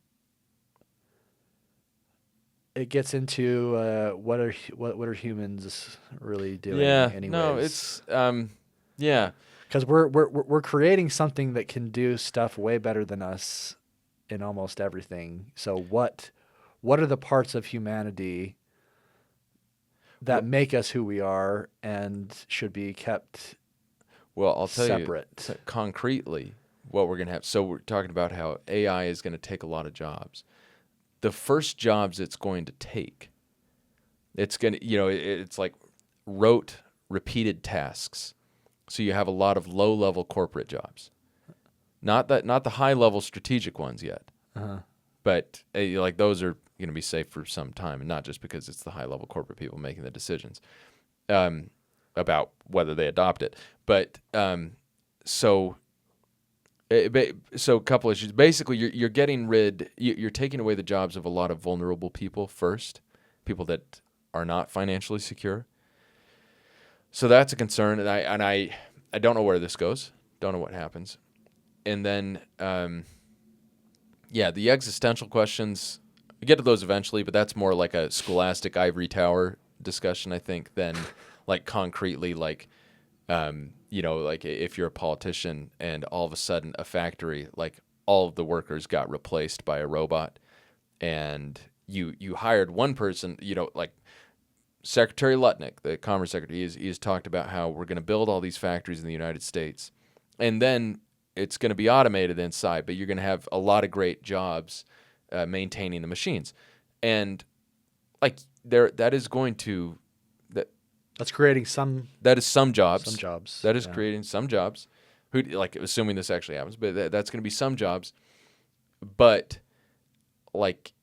it gets into what are humans really doing? Yeah. Anyways. No, it's yeah. Because we're creating something that can do stuff way better than us in almost everything. So what are the parts of humanity that make us who we are and should be kept Well, I'll tell separate? you concretely what we're going to have. So we're talking about how AI is going to take a lot of jobs. The first jobs it's going to take, it's going to, it's like rote, repeated tasks. So you have a lot of low-level corporate jobs. Not the high-level strategic ones yet. But like those are going to be safe for some time, and not just because it's the high-level corporate people making the decisions about whether they adopt it. But so a couple issues. Basically, you're getting rid, you're taking away the jobs of a lot of vulnerable people first, people that are not financially secure. So that's a concern, and I don't know where this goes. Don't know what happens. And then, the existential questions, we get to those eventually, but that's more like a scholastic ivory tower discussion, I think, than like concretely like, like if you're a politician and all of a sudden a factory, like all of the workers got replaced by a robot, and you hired one person, like Secretary Lutnick, the Commerce Secretary, he's talked about how we're going to build all these factories in the United States, and then it's going to be automated inside, but you're going to have a lot of great jobs maintaining the machines, and like that's creating some That is some jobs. That is creating some jobs, who, like, assuming this actually happens, but that's going to be some jobs. But like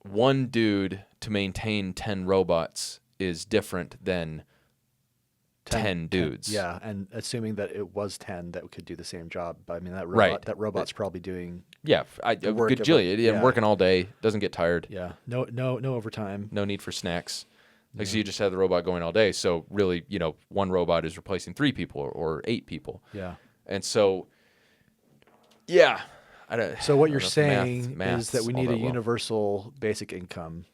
one dude to maintain 10 robots is different than 10 dudes. Yeah, and assuming that it was 10 that could do the same job. I mean, Right. that robot's probably doing Yeah, the work good of Jilly. Working all day, doesn't get tired. no overtime. No need for snacks. Like, so you just have the robot going all day. So really, one robot is replacing 3 people or 8 people. Yeah. And so, yeah. So what you're saying math is that we need a well. universal basic income.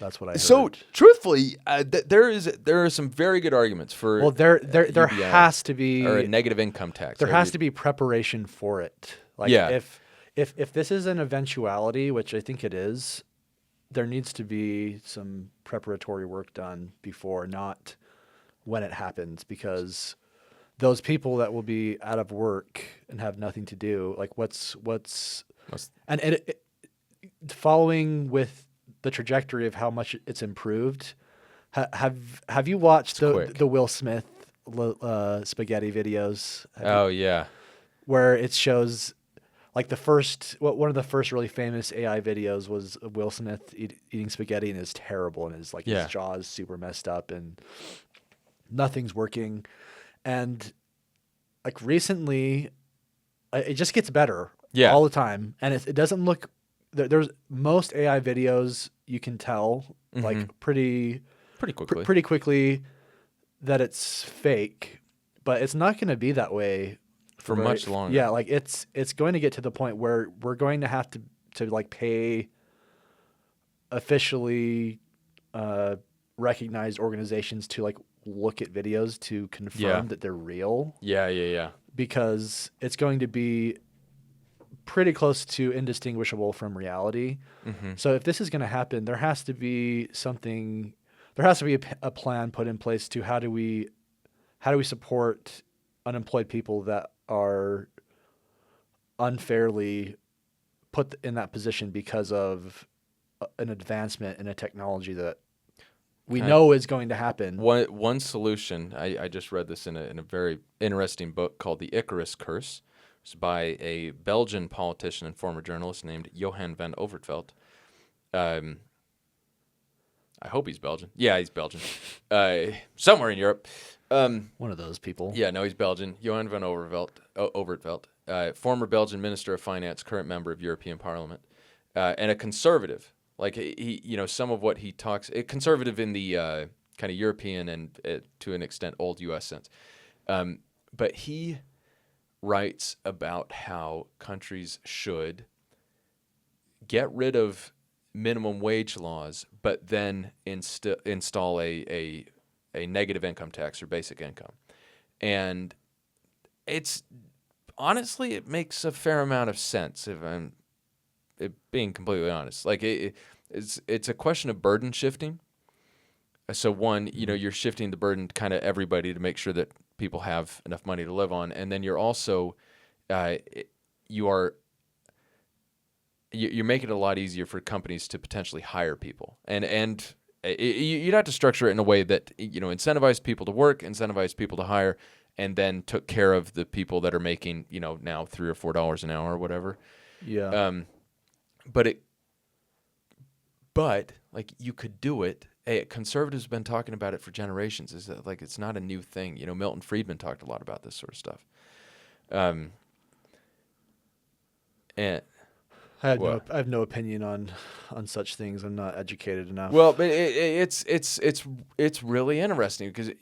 That's what I heard. So truthfully, there are some very good arguments for. Well, there UBI, has to be or a negative income tax. There has to be preparation for it. Like if this is an eventuality, which I think it is, there needs to be some preparatory work done before, not when it happens, because those people that will be out of work and have nothing to do, like what's and it following with the trajectory of how much it's improved. Have you watched the Will Smith spaghetti videos? Yeah, where it shows like one of the first really famous AI videos was Will Smith eating spaghetti, and it's terrible, and his jaw is super messed up and nothing's working. And like recently, it just gets better all the time, and it doesn't look. There's most AI videos you can tell like pretty quickly that it's fake, but it's not going to be that way for much longer. Yeah, like it's going to get to the point where we're going to have to like pay officially recognized organizations to like look at videos to confirm that they're real. Yeah. Because it's going to be pretty close to indistinguishable from reality. So if this is going to happen, there has to be a plan put in place to how do we support unemployed people that are unfairly put in that position because of an advancement in a technology that we know is going to happen. One solution, I just read this in a very interesting book called The Icarus Curse. It's by a Belgian politician and former journalist named Johan van Overtveld. I hope he's Belgian. Yeah, he's Belgian. Somewhere in Europe. One of those people. Yeah, no, he's Belgian. Johan van Overtveld, former Belgian Minister of Finance, current member of European Parliament, and a conservative. Like he, some of what he talks, conservative in the kind of European and to an extent old U.S. sense. But he writes about how countries should get rid of minimum wage laws, but then install a negative income tax or basic income. And it makes a fair amount of sense if I'm being completely honest. Like it's a question of burden shifting. So one, you're shifting the burden to kind of everybody to make sure that people have enough money to live on, and then you're also you're making it a lot easier for companies to potentially hire people, and you'd have to structure it in a way that incentivize people to work, incentivize people to hire, and then took care of the people that are making now $3 or $4 an hour or whatever. Yeah. But like you could do it. Conservatives have been talking about it for generations. Is that like it's not a new thing? Milton Friedman talked a lot about this sort of stuff. And I have no opinion on such things. I'm not educated enough. Well, but it's really interesting because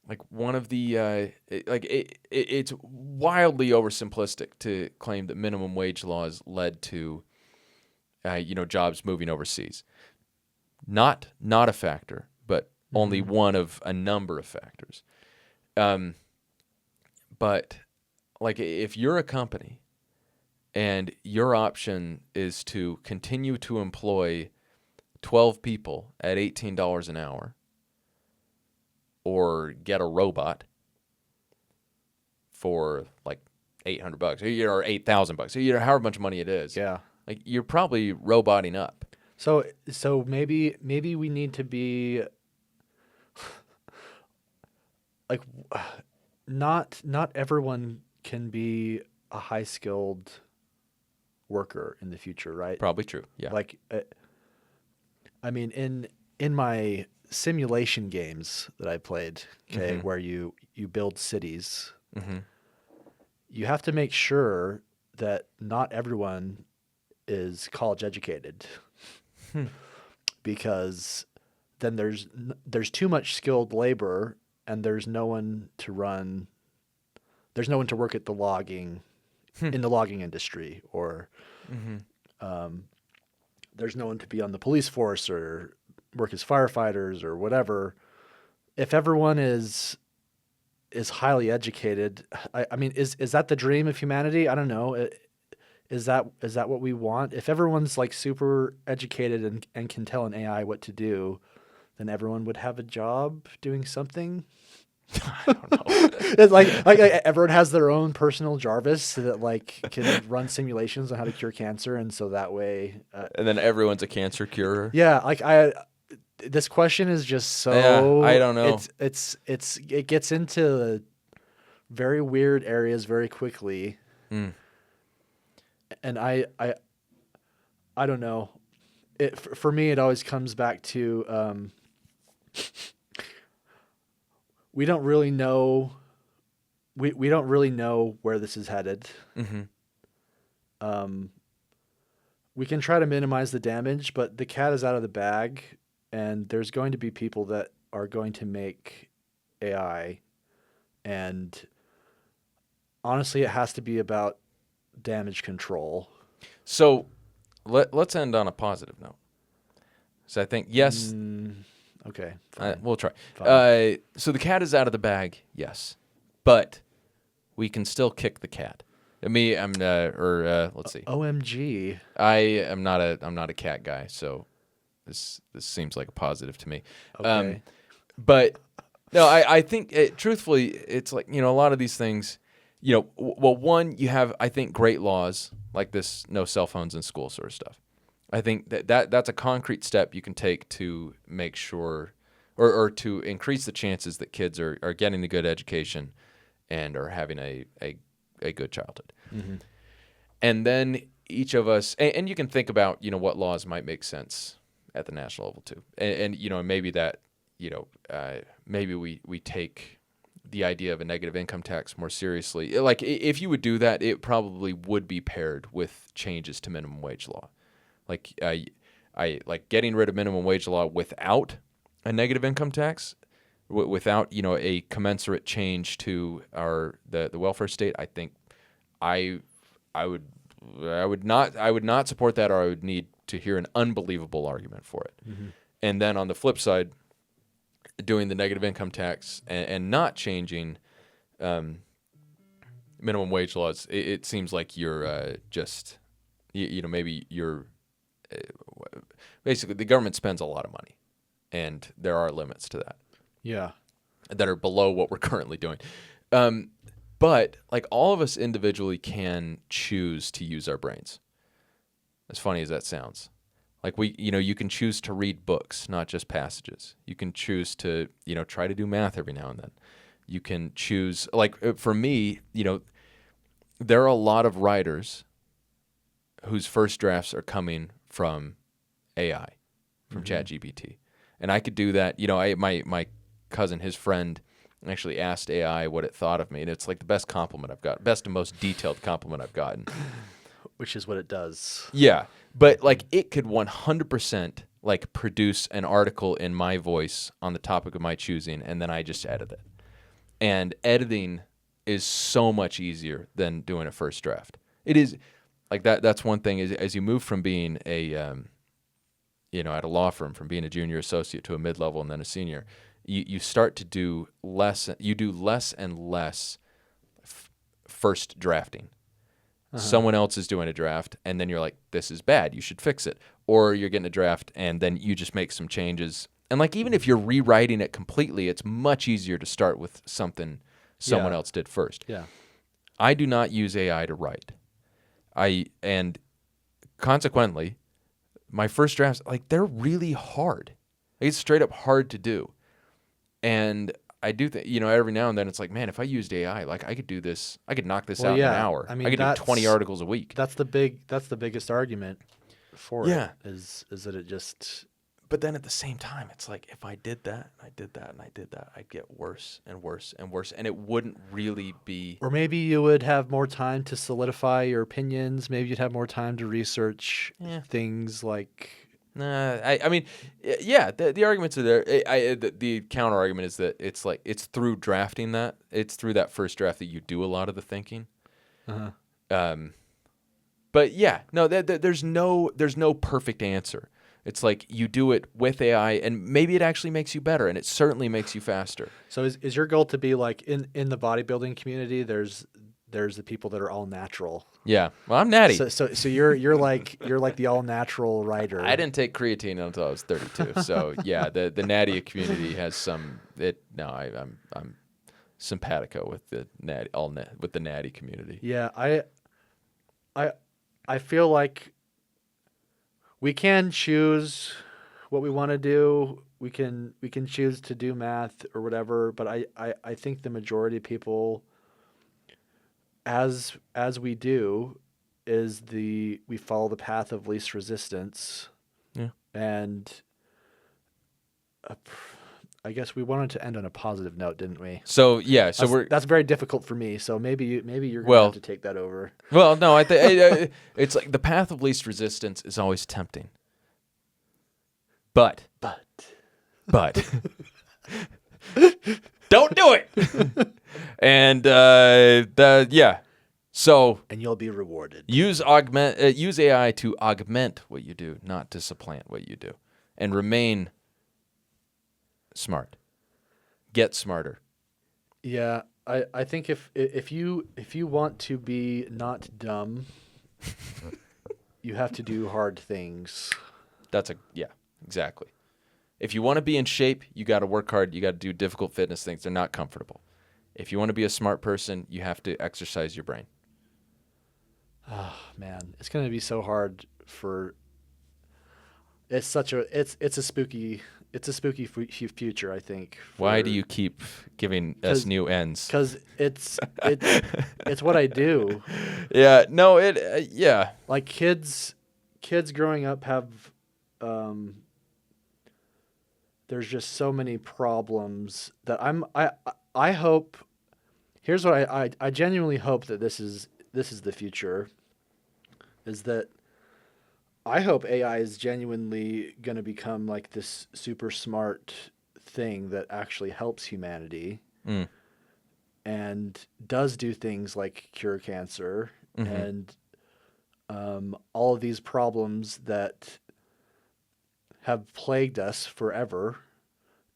like one of the it's wildly oversimplistic to claim that minimum wage laws led to jobs moving overseas. Not a factor, but only one of a number of factors. But like if you're a company and your option is to continue to employ 12 people at $18 an hour or get a robot for like $800 or $8,000, however much money it is. Yeah. Like you're probably roboting up. So maybe we need to be like not everyone can be a high skilled worker in the future, right? Probably true. Yeah. Like, I mean, in my simulation games that I played, okay, Mhm. where you build cities, Mm-hmm. you have to make sure that not everyone is college educated Hmm. because then there's too much skilled labor and there's no one to work at the logging Hmm. in the logging industry, or Mm-hmm. um, there's no one to be on the police force or work as firefighters or whatever. If everyone is highly educated, I mean, is that the dream of humanity? I don't know. Is that what we want? If everyone's like super educated and can tell an AI what to do, then everyone would have a job doing something. I don't know. It's like everyone has their own personal Jarvis that like can run simulations on how to cure cancer, and so that way, And then everyone's a cancer curer. yeah. Like this question is just Yeah, I so don't know. it gets into very weird areas very quickly, Mm. and I don't know. For me, it always comes back to we don't really know we don't really know where this is headed. Mm-hmm. Um, we can try to minimize the damage, but the cat is out of the bag, and there's going to be people that are going to make AI, and honestly, it has to be about damage control. So let's end on a positive note. So I think yes, Okay, fine, we'll try. fine. So the cat is out of the bag, yes, but we can still kick the cat. Let's see. OMG. I'm not a cat guy, so this seems like a positive to me. Okay. But no, I think truthfully, it's like, a lot of these things, well, one, you have, I think, great laws like this, no cell phones in school sort of stuff. I think that's a concrete step you can take to make sure or to increase the chances that kids are getting the good education and are having a good childhood. Mm-hmm. And then each of us, and you can think about, what laws might make sense at the national level too. And maybe that, maybe we take the idea of a negative income tax more seriously. Like if you would do that, it probably would be paired with changes to minimum wage law. Like I like getting rid of minimum wage law without a negative income tax, without a commensurate change to the welfare state. I think I would not support that, or I would need to hear an unbelievable argument for it. Mm-hmm. And then on the flip side, doing the negative income tax and not changing minimum wage laws, it seems like you're just maybe you're basically the government spends a lot of money, and there are limits to that. Yeah. That are below what we're currently doing. But like all of us individually can choose to use our brains. As funny as that sounds. Like you can choose to read books, not just passages. You can choose to, try to do math every now and then. You can choose, like for me, there are a lot of writers whose first drafts are coming from AI, from ChatGPT. And I could do that. My cousin, his friend, actually asked AI what it thought of me, and it's like the best compliment I've got, best and most detailed compliment I've gotten. Which is what it does. Yeah, but like it could 100% like produce an article in my voice on the topic of my choosing, and then I just edit it. And editing is so much easier than doing a first draft. It is like that. That's one thing is as you move from being a at a law firm, from being a junior associate to a mid-level and then a senior, you start to do less. You do less and less first drafting. Someone else is doing a draft, and then you're like, this is bad, you should fix it. Or you're getting a draft, and then you just make some changes. And like even if you're rewriting it completely, it's much easier to start with something someone else did first. Yeah. I do not use AI to write. And consequently, my first drafts, like they're really hard. It's straight up hard to do. And I do think, every now and then it's like, man, if I used AI, like I could do this, I could knock this Well, out in an yeah. hour. I I mean, could do 20 articles a week. that's the biggest argument for it Yeah. is that it just But then at the same time, it's like if I did that, and I did that, and I did that, I'd get worse and worse and worse, and it wouldn't really be. or maybe you would have more time to solidify your opinions. Maybe you'd have more time to research Yeah. things like. Nah, I mean, yeah, the arguments are there. The counter argument is that it's like it's through drafting that, it's through that first draft that you do a lot of the thinking. Uh-huh. But yeah, no, there's no perfect answer. It's like you do it with AI, and maybe it actually makes you better, and it certainly makes you faster. So is your goal to be like in the bodybuilding community? There's the people that are all natural. Yeah, well, I'm natty. So you're like the all natural rider. I didn't take creatine until I was 32. So yeah, the natty community has some. I'm simpatico with the natty with the natty community. Yeah, I feel like we can choose what we want to do. We can choose to do math or whatever, but I think the majority of people, as we do, we follow the path of least resistance. Yeah. And I guess we wanted to end on a positive note, didn't we? So yeah, That's very difficult for me. So maybe you're gonna Well, have to take that over. Well, no, I think it's like the path of least resistance is always tempting. But don't do it. And so And you'll be rewarded. use AI to augment what you do, not to supplant what you do, and remain smart. Get smarter. Yeah, I think if you want to be not dumb, you have to do hard things. Exactly. If you want to be in shape, you got to work hard. You got to do difficult fitness things. They're not comfortable. If you want to be a smart person, you have to exercise your brain. Oh man, it's gonna be so hard for. It's a spooky future. I think. Why do you keep giving us new ends? Because it's what I do. Yeah. No. Yeah. Like kids growing up have. There's just so many problems that I hope. Here's what I genuinely hope that this is the future. Is that I hope AI is genuinely going to become like this super smart thing that actually helps humanity and does do things like cure cancer and all of these problems that have plagued us forever.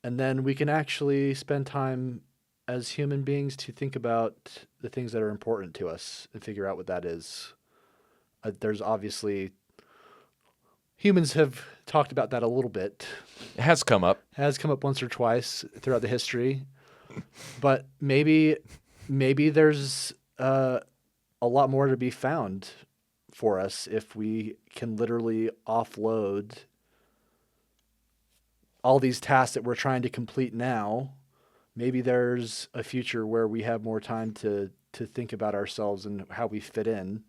And then we can actually spend time as human beings to think about the things that are important to us and figure out what that is. There's obviously humans have talked about that a little bit. It has come up Once or twice throughout the history, but maybe there's a lot more to be found for us if we can literally offload all these tasks that we're trying to complete now. Maybe there's a future where we have more time to think about ourselves and how we fit in.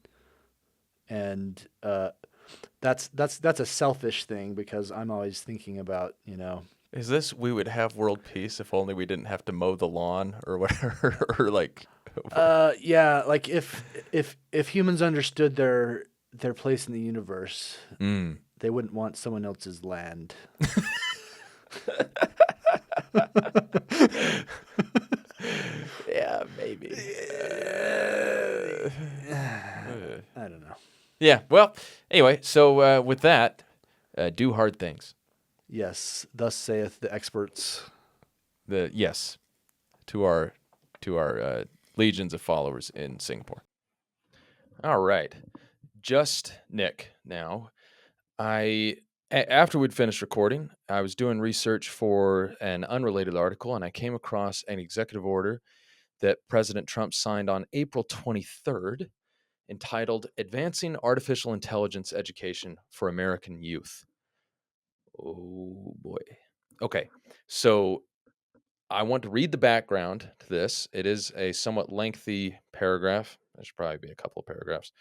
And that's a selfish thing because I'm always thinking about, Is this we would have world peace if only we didn't have to mow the lawn or whatever or like yeah, like if humans understood their place in the universe, they wouldn't want someone else's land. Yeah, maybe. I don't know. Yeah. Well, anyway, so with that, do hard things. Yes, thus saith the experts. Yes, to our legions of followers in Singapore. All right, just Nick. Now, after we'd finished recording, I was doing research for an unrelated article, and I came across an executive order that President Trump signed on April 23rd, entitled "Advancing Artificial Intelligence Education for American Youth." Oh boy. Okay, so I want to read the background to this. It is a somewhat lengthy paragraph. There should probably be a couple of paragraphs.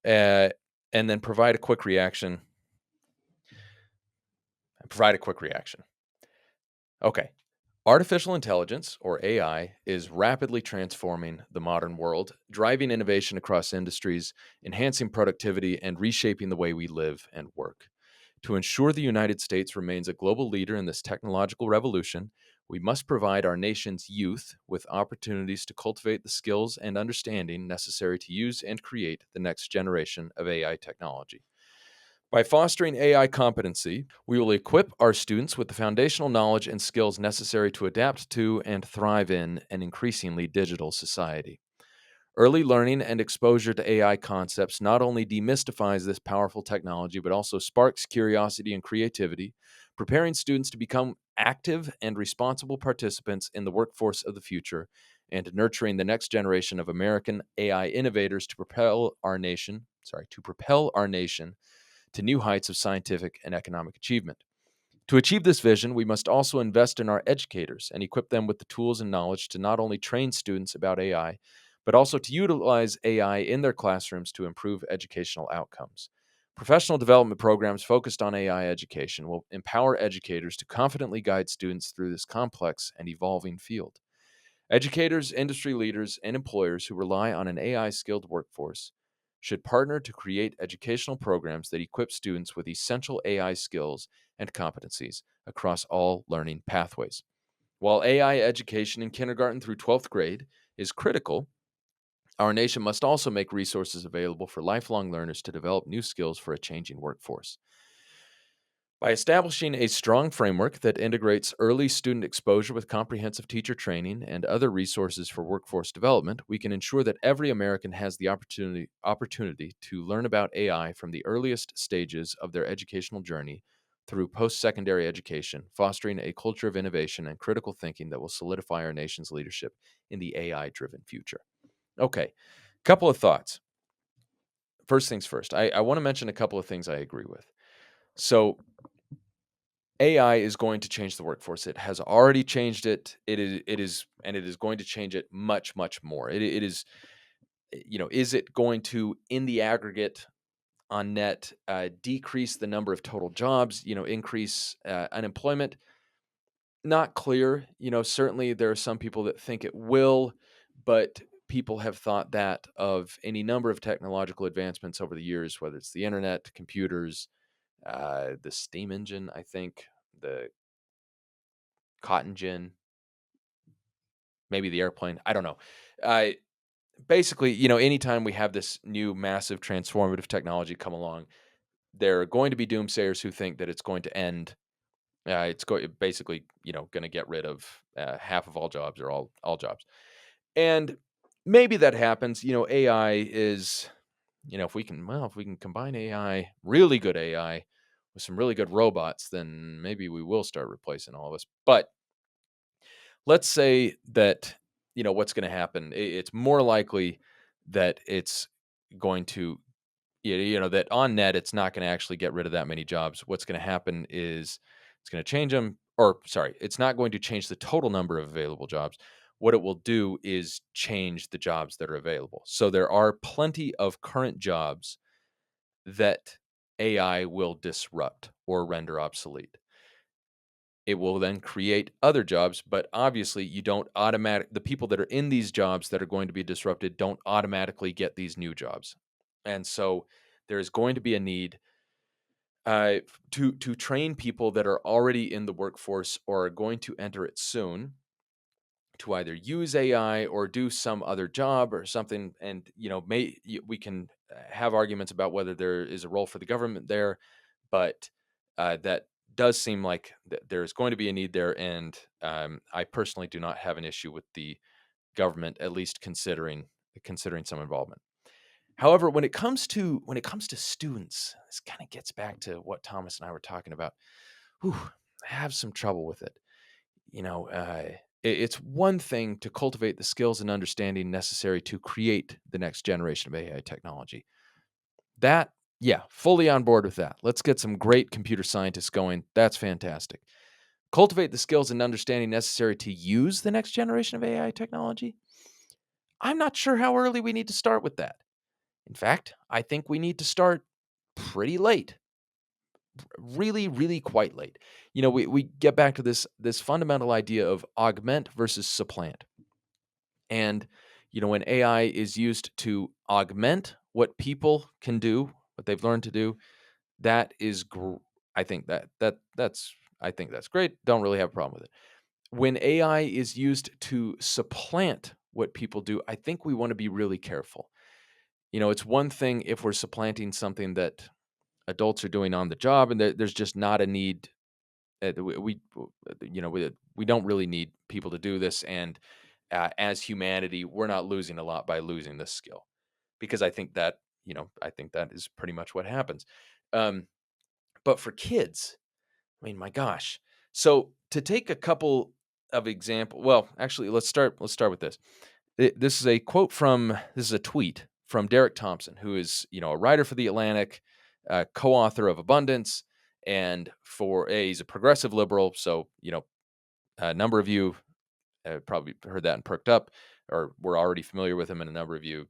Uh, and then provide a quick reaction. Okay. Artificial intelligence, or AI, is rapidly transforming the modern world, driving innovation across industries, enhancing productivity, and reshaping the way we live and work. To ensure the United States remains a global leader in this technological revolution, we must provide our nation's youth with opportunities to cultivate the skills and understanding necessary to use and create the next generation of AI technology. By fostering AI competency, we will equip our students with the foundational knowledge and skills necessary to adapt to and thrive in an increasingly digital society. Early learning and exposure to AI concepts not only demystifies this powerful technology, but also sparks curiosity and creativity, preparing students to become active and responsible participants in the workforce of the future and nurturing the next generation of American AI innovators to propel our nation to new heights of scientific and economic achievement. To achieve this vision, we must also invest in our educators and equip them with the tools and knowledge to not only train students about AI, but also to utilize AI in their classrooms to improve educational outcomes. Professional development programs focused on AI education will empower educators to confidently guide students through this complex and evolving field. Educators, industry leaders, and employers who rely on an AI skilled workforce should partner to create educational programs that equip students with essential AI skills and competencies across all learning pathways. While AI education in kindergarten through 12th grade is critical, our nation must also make resources available for lifelong learners to develop new skills for a changing workforce. By establishing a strong framework that integrates early student exposure with comprehensive teacher training and other resources for workforce development, we can ensure that every American has the opportunity to learn about AI from the earliest stages of their educational journey through post secondary education, fostering a culture of innovation and critical thinking that will solidify our nation's leadership in the AI driven future. Okay, couple of thoughts. First things first, I want to mention a couple of things I agree with. So, AI is going to change the workforce. It has already changed it. And it is going to change it much, much more. It is, is it going to, in the aggregate, on net, decrease the number of total jobs? Increase unemployment? Not clear. Certainly there are some people that think it will, but people have thought that of any number of technological advancements over the years, whether it's the internet, computers, the steam engine, I think, the cotton gin, maybe the airplane. I don't know. Uh, Basically, anytime we have this new massive transformative technology come along, there are going to be doomsayers who think that it's going to end. Basically, going to get rid of half of all jobs or all jobs. And maybe that happens. AI is, if we can combine AI, really good AI, with some really good robots, then maybe we will start replacing all of us. But let's say that what's going to happen. It's more likely that it's going to that on net it's not going to actually get rid of that many jobs. What's going to happen is it's going to change them, or sorry, it's not going to change the total number of available jobs. What it will do is change the jobs that are available. So there are plenty of current jobs that AI will disrupt or render obsolete. It will then create other jobs, but obviously the people that are in these jobs that are going to be disrupted don't automatically get these new jobs. And so there's going to be a need to train people that are already in the workforce or are going to enter it soon to either use AI or do some other job or something. And we can have arguments about whether there is a role for the government there, but that does seem like there's going to be a need there. And I personally do not have an issue with the government, at least considering some involvement. However, when it comes to students, this kind of gets back to what Thomas and I were talking about. Whew, I have some trouble with it. It's one thing to cultivate the skills and understanding necessary to create the next generation of AI technology. That, yeah, fully on board with that. Let's get some great computer scientists going. That's fantastic. cultivate the skills and understanding necessary to use the next generation of AI technology. I'm not sure how early we need to start with that. In fact, I think we need to start pretty late, really, really quite late. We get back to this fundamental idea of augment versus supplant. And, when AI is used to augment what people can do, what they've learned to do, that is, I think I think that's great. Don't really have a problem with it. When AI is used to supplant what people do, I think we want to be really careful. It's one thing if we're supplanting something that adults are doing on the job, and there's just not a need. We don't really need people to do this, and as humanity, we're not losing a lot by losing this skill, because I think that is pretty much what happens. Um, but for kids, I mean, my gosh. So to take a couple of example, well, actually, let's start with this. This is a quote from this is a tweet from Derek Thompson, who is a writer for the Atlantic, co-author of Abundance, and he's a progressive liberal. So a number of you probably heard that and perked up, or were already familiar with him, and a number of you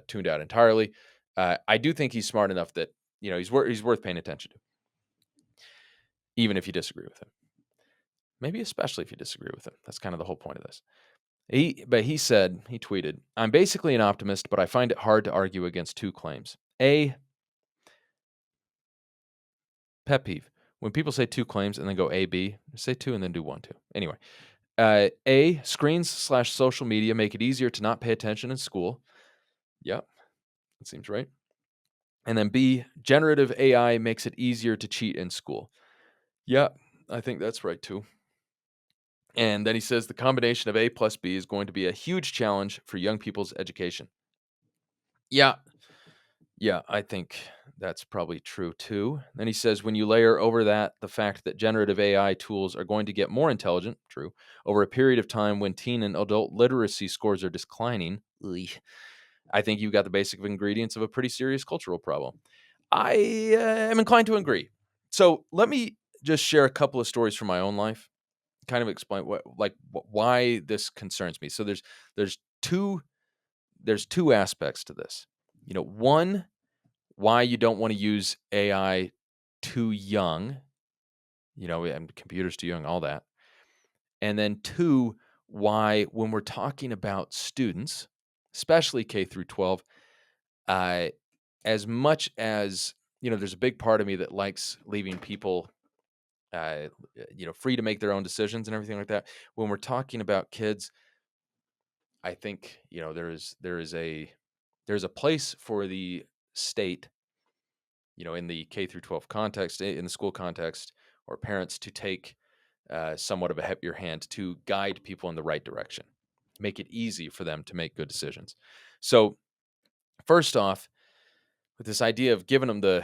tuned out entirely. I do think he's smart enough that he's worth paying attention to, even if you disagree with him. Maybe especially if you disagree with him. That's kind of the whole point of this. He tweeted, "I'm basically an optimist, but I find it hard to argue against two claims. A, pet peeve, when people say two claims and then go A, B, say two and then do 1, 2. Anyway, A, screens/social media make it easier to not pay attention in school. Yep, that seems right. And then B, generative AI makes it easier to cheat in school. Yep, I think that's right too. And then he says the combination of A plus B is going to be a huge challenge for young people's education. Yeah, I think that's probably true too. Then he says when you layer over that the fact that generative AI tools are going to get more intelligent, true, over a period of time when teen and adult literacy scores are declining, I think you've got the basic ingredients of a pretty serious cultural problem. I am inclined to agree. So let me just share a couple of stories from my own life, kind of explain why this concerns me. So there's two aspects to this. One, why you don't want to use AI too young, and computers too young, all that. And then two, why when we're talking about students, especially K through 12, as much as, there's a big part of me that likes leaving people, free to make their own decisions and everything like that. When we're talking about kids, I think, there's a place for the state, in the K through 12 context, in the school context, or parents to take somewhat of a heavier hand to guide people in the right direction, make it easy for them to make good decisions. So, first off, with this idea of giving them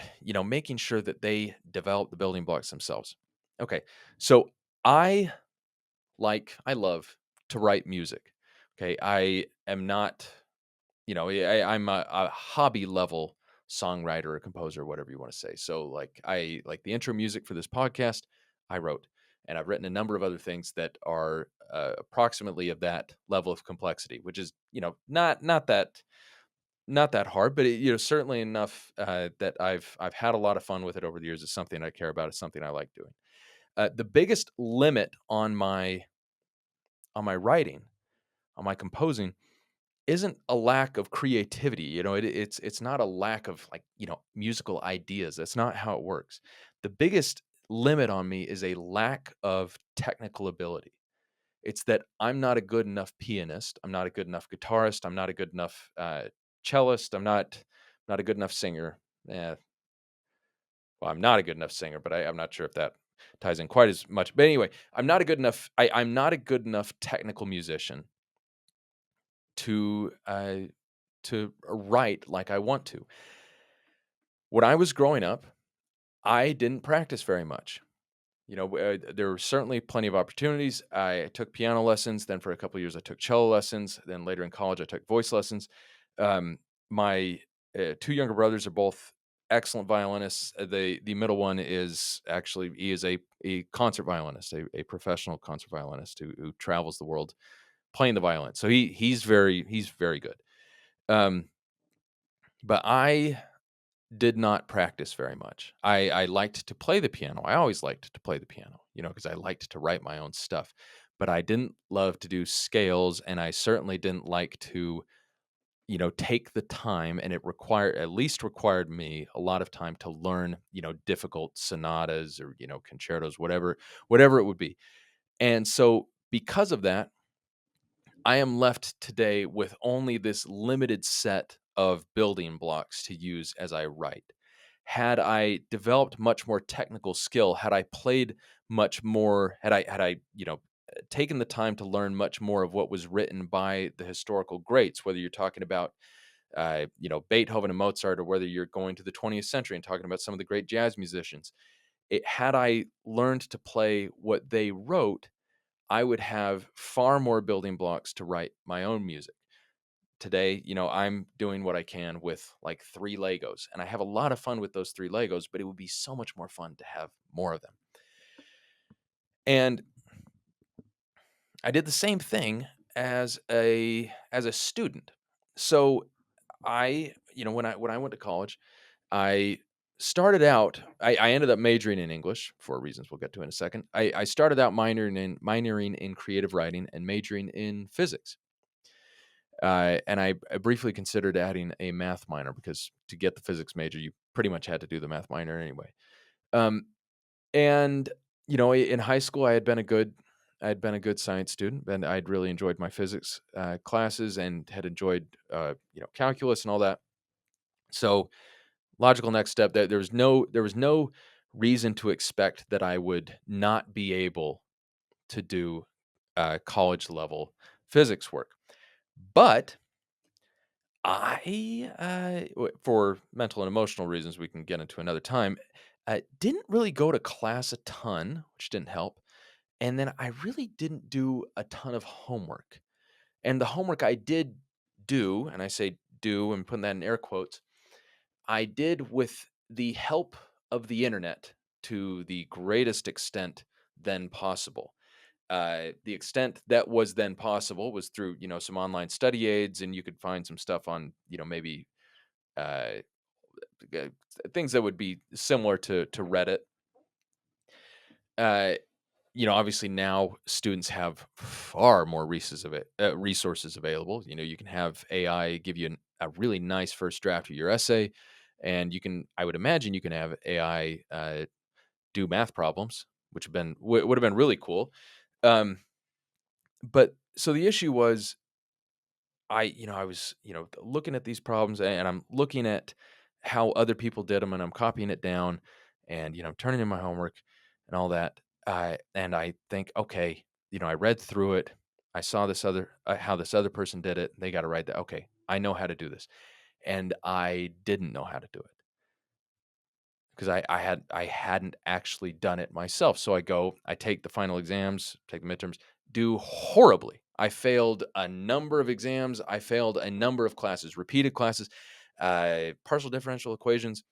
making sure that they develop the building blocks themselves. Okay, so I love to write music. Okay, I am not, I'm a hobby level songwriter or composer, whatever you want to say. So I like the intro music for this podcast, I wrote, and I've written a number of other things that are approximately of that level of complexity, which is, not that hard, but certainly enough that I've had a lot of fun with it over the years. It's something I care about. It's something I like doing. The biggest limit on my writing, on my composing, isn't a lack of creativity. It's not a lack of musical ideas. That's not how it works. The biggest limit on me is a lack of technical ability. It's that I'm not a good enough pianist. I'm not a good enough guitarist. I'm not a good enough cellist. I'm not a good enough singer. Eh, well, I'm not a good enough singer, but I'm not sure if that ties in quite as much. But anyway, I'm not a good enough. I'm not a good enough technical musician to write like I want to. When I was growing up, I didn't practice very much. There were certainly plenty of opportunities. I took piano lessons. Then for a couple of years, I took cello lessons. Then later in college, I took voice lessons. My two younger brothers are both excellent violinists. The middle one is actually he is a concert violinist, a professional concert violinist who travels the world playing the violin. So he's very good. Um, but I did not practice very much. I liked to play the piano. I always liked to play the piano, because I liked to write my own stuff. But I didn't love to do scales, and I certainly didn't like to, take the time, and it required me a lot of time to learn, difficult sonatas or, concertos, whatever it would be. And so because of that, I am left today with only this limited set of building blocks to use as I write. Had I developed much more technical skill, had I played much more, had I taken the time to learn much more of what was written by the historical greats, whether you're talking about Beethoven and Mozart, or whether you're going to the 20th century and talking about some of the great jazz musicians, had I learned to play what they wrote, I would have far more building blocks to write my own music. Today, I'm doing what I can with like 3 Legos, and I have a lot of fun with those 3 Legos, but it would be so much more fun to have more of them. And I did the same thing as a student. So when I went to college, I started out. I ended up majoring in English for reasons we'll get to in a second. I started out minoring in creative writing and majoring in physics. And I briefly considered adding a math minor because to get the physics major, you pretty much had to do the math minor anyway. Um, and in high school, I had been a good science student, and I'd really enjoyed my physics classes and had enjoyed calculus and all that. So logical next step, that there was no reason to expect that I would not be able to do college level physics work. But for mental and emotional reasons we can get into another time, didn't really go to class a ton, which didn't help. And then I really didn't do a ton of homework. And the homework I did do, and I say do and putting that in air quotes, I did with the help of the internet to the greatest extent then possible. The extent that was then possible was through, some online study aids, and you could find some stuff on, maybe uh, uh, things that would be similar to Reddit. Uh, Obviously now students have far more resources available. You can have AI give you a really nice first draft of your essay, and I would imagine you can have AI do math problems, which would have been really cool. Um, but so the issue was, I was, looking at these problems, and I'm looking at how other people did them, and I'm copying it down, and, I'm turning in my homework and all that. And I think, okay, I read through it. I saw how this other person did it. They got to write that. Okay, I know how to do this. And I didn't know how to do it because I hadn't actually done it myself. So I take the final exams, take the midterms, do horribly. I failed a number of exams. I failed a number of classes, repeated classes, partial differential equations.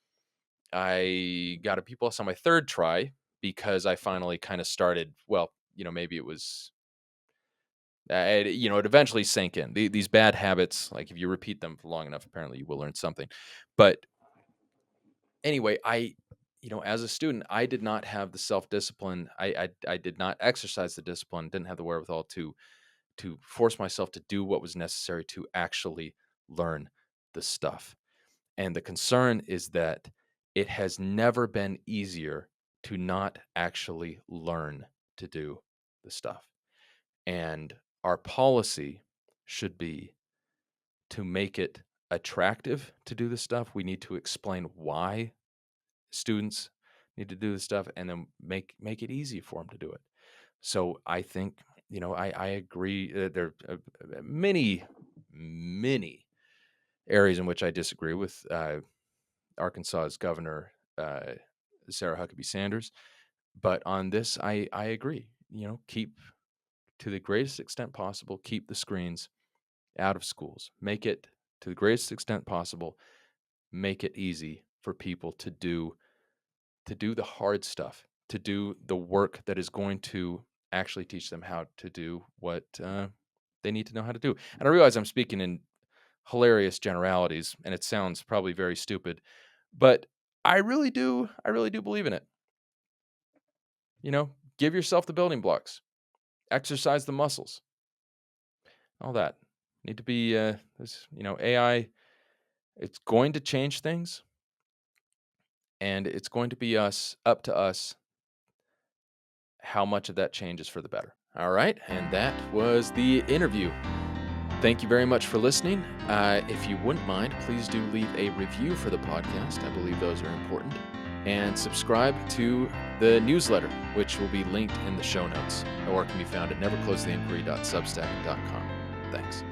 I got a B plus on my third try because I finally kind of started. Well, maybe it was. It eventually sank in. These bad habits, like if you repeat them for long enough, apparently you will learn something. But anyway, as a student, I did not have the self-discipline. I did not exercise the discipline, didn't have the wherewithal to force myself to do what was necessary to actually learn the stuff. And the concern is that it has never been easier to not actually learn to do the stuff. And our policy should be to make it attractive to do the stuff. We need to explain why students need to do this stuff, and then make it easy for them to do it. So I think, I agree. There are many areas in which I disagree with Arkansas's governor, Sarah Huckabee Sanders, but on this, I agree. Keep to the greatest extent possible, keep the screens out of schools. Make it to the greatest extent possible. Make it easy for people to do the hard stuff, to do the work that is going to actually teach them how to do what they need to know how to do. And I realize I'm speaking in hilarious generalities, and it sounds probably very stupid, but I really do believe in it. Give yourself the building blocks, exercise the muscles, all that. Need to be, AI, it's going to change things, and it's going to be up to us how much of that changes for the better. All right. And that was the interview. Thank you very much for listening. If you wouldn't mind, please do leave a review for the podcast. I believe those are important. And subscribe to the newsletter, which will be linked in the show notes or can be found at neverclosetheinquiry.substack.com. Thanks.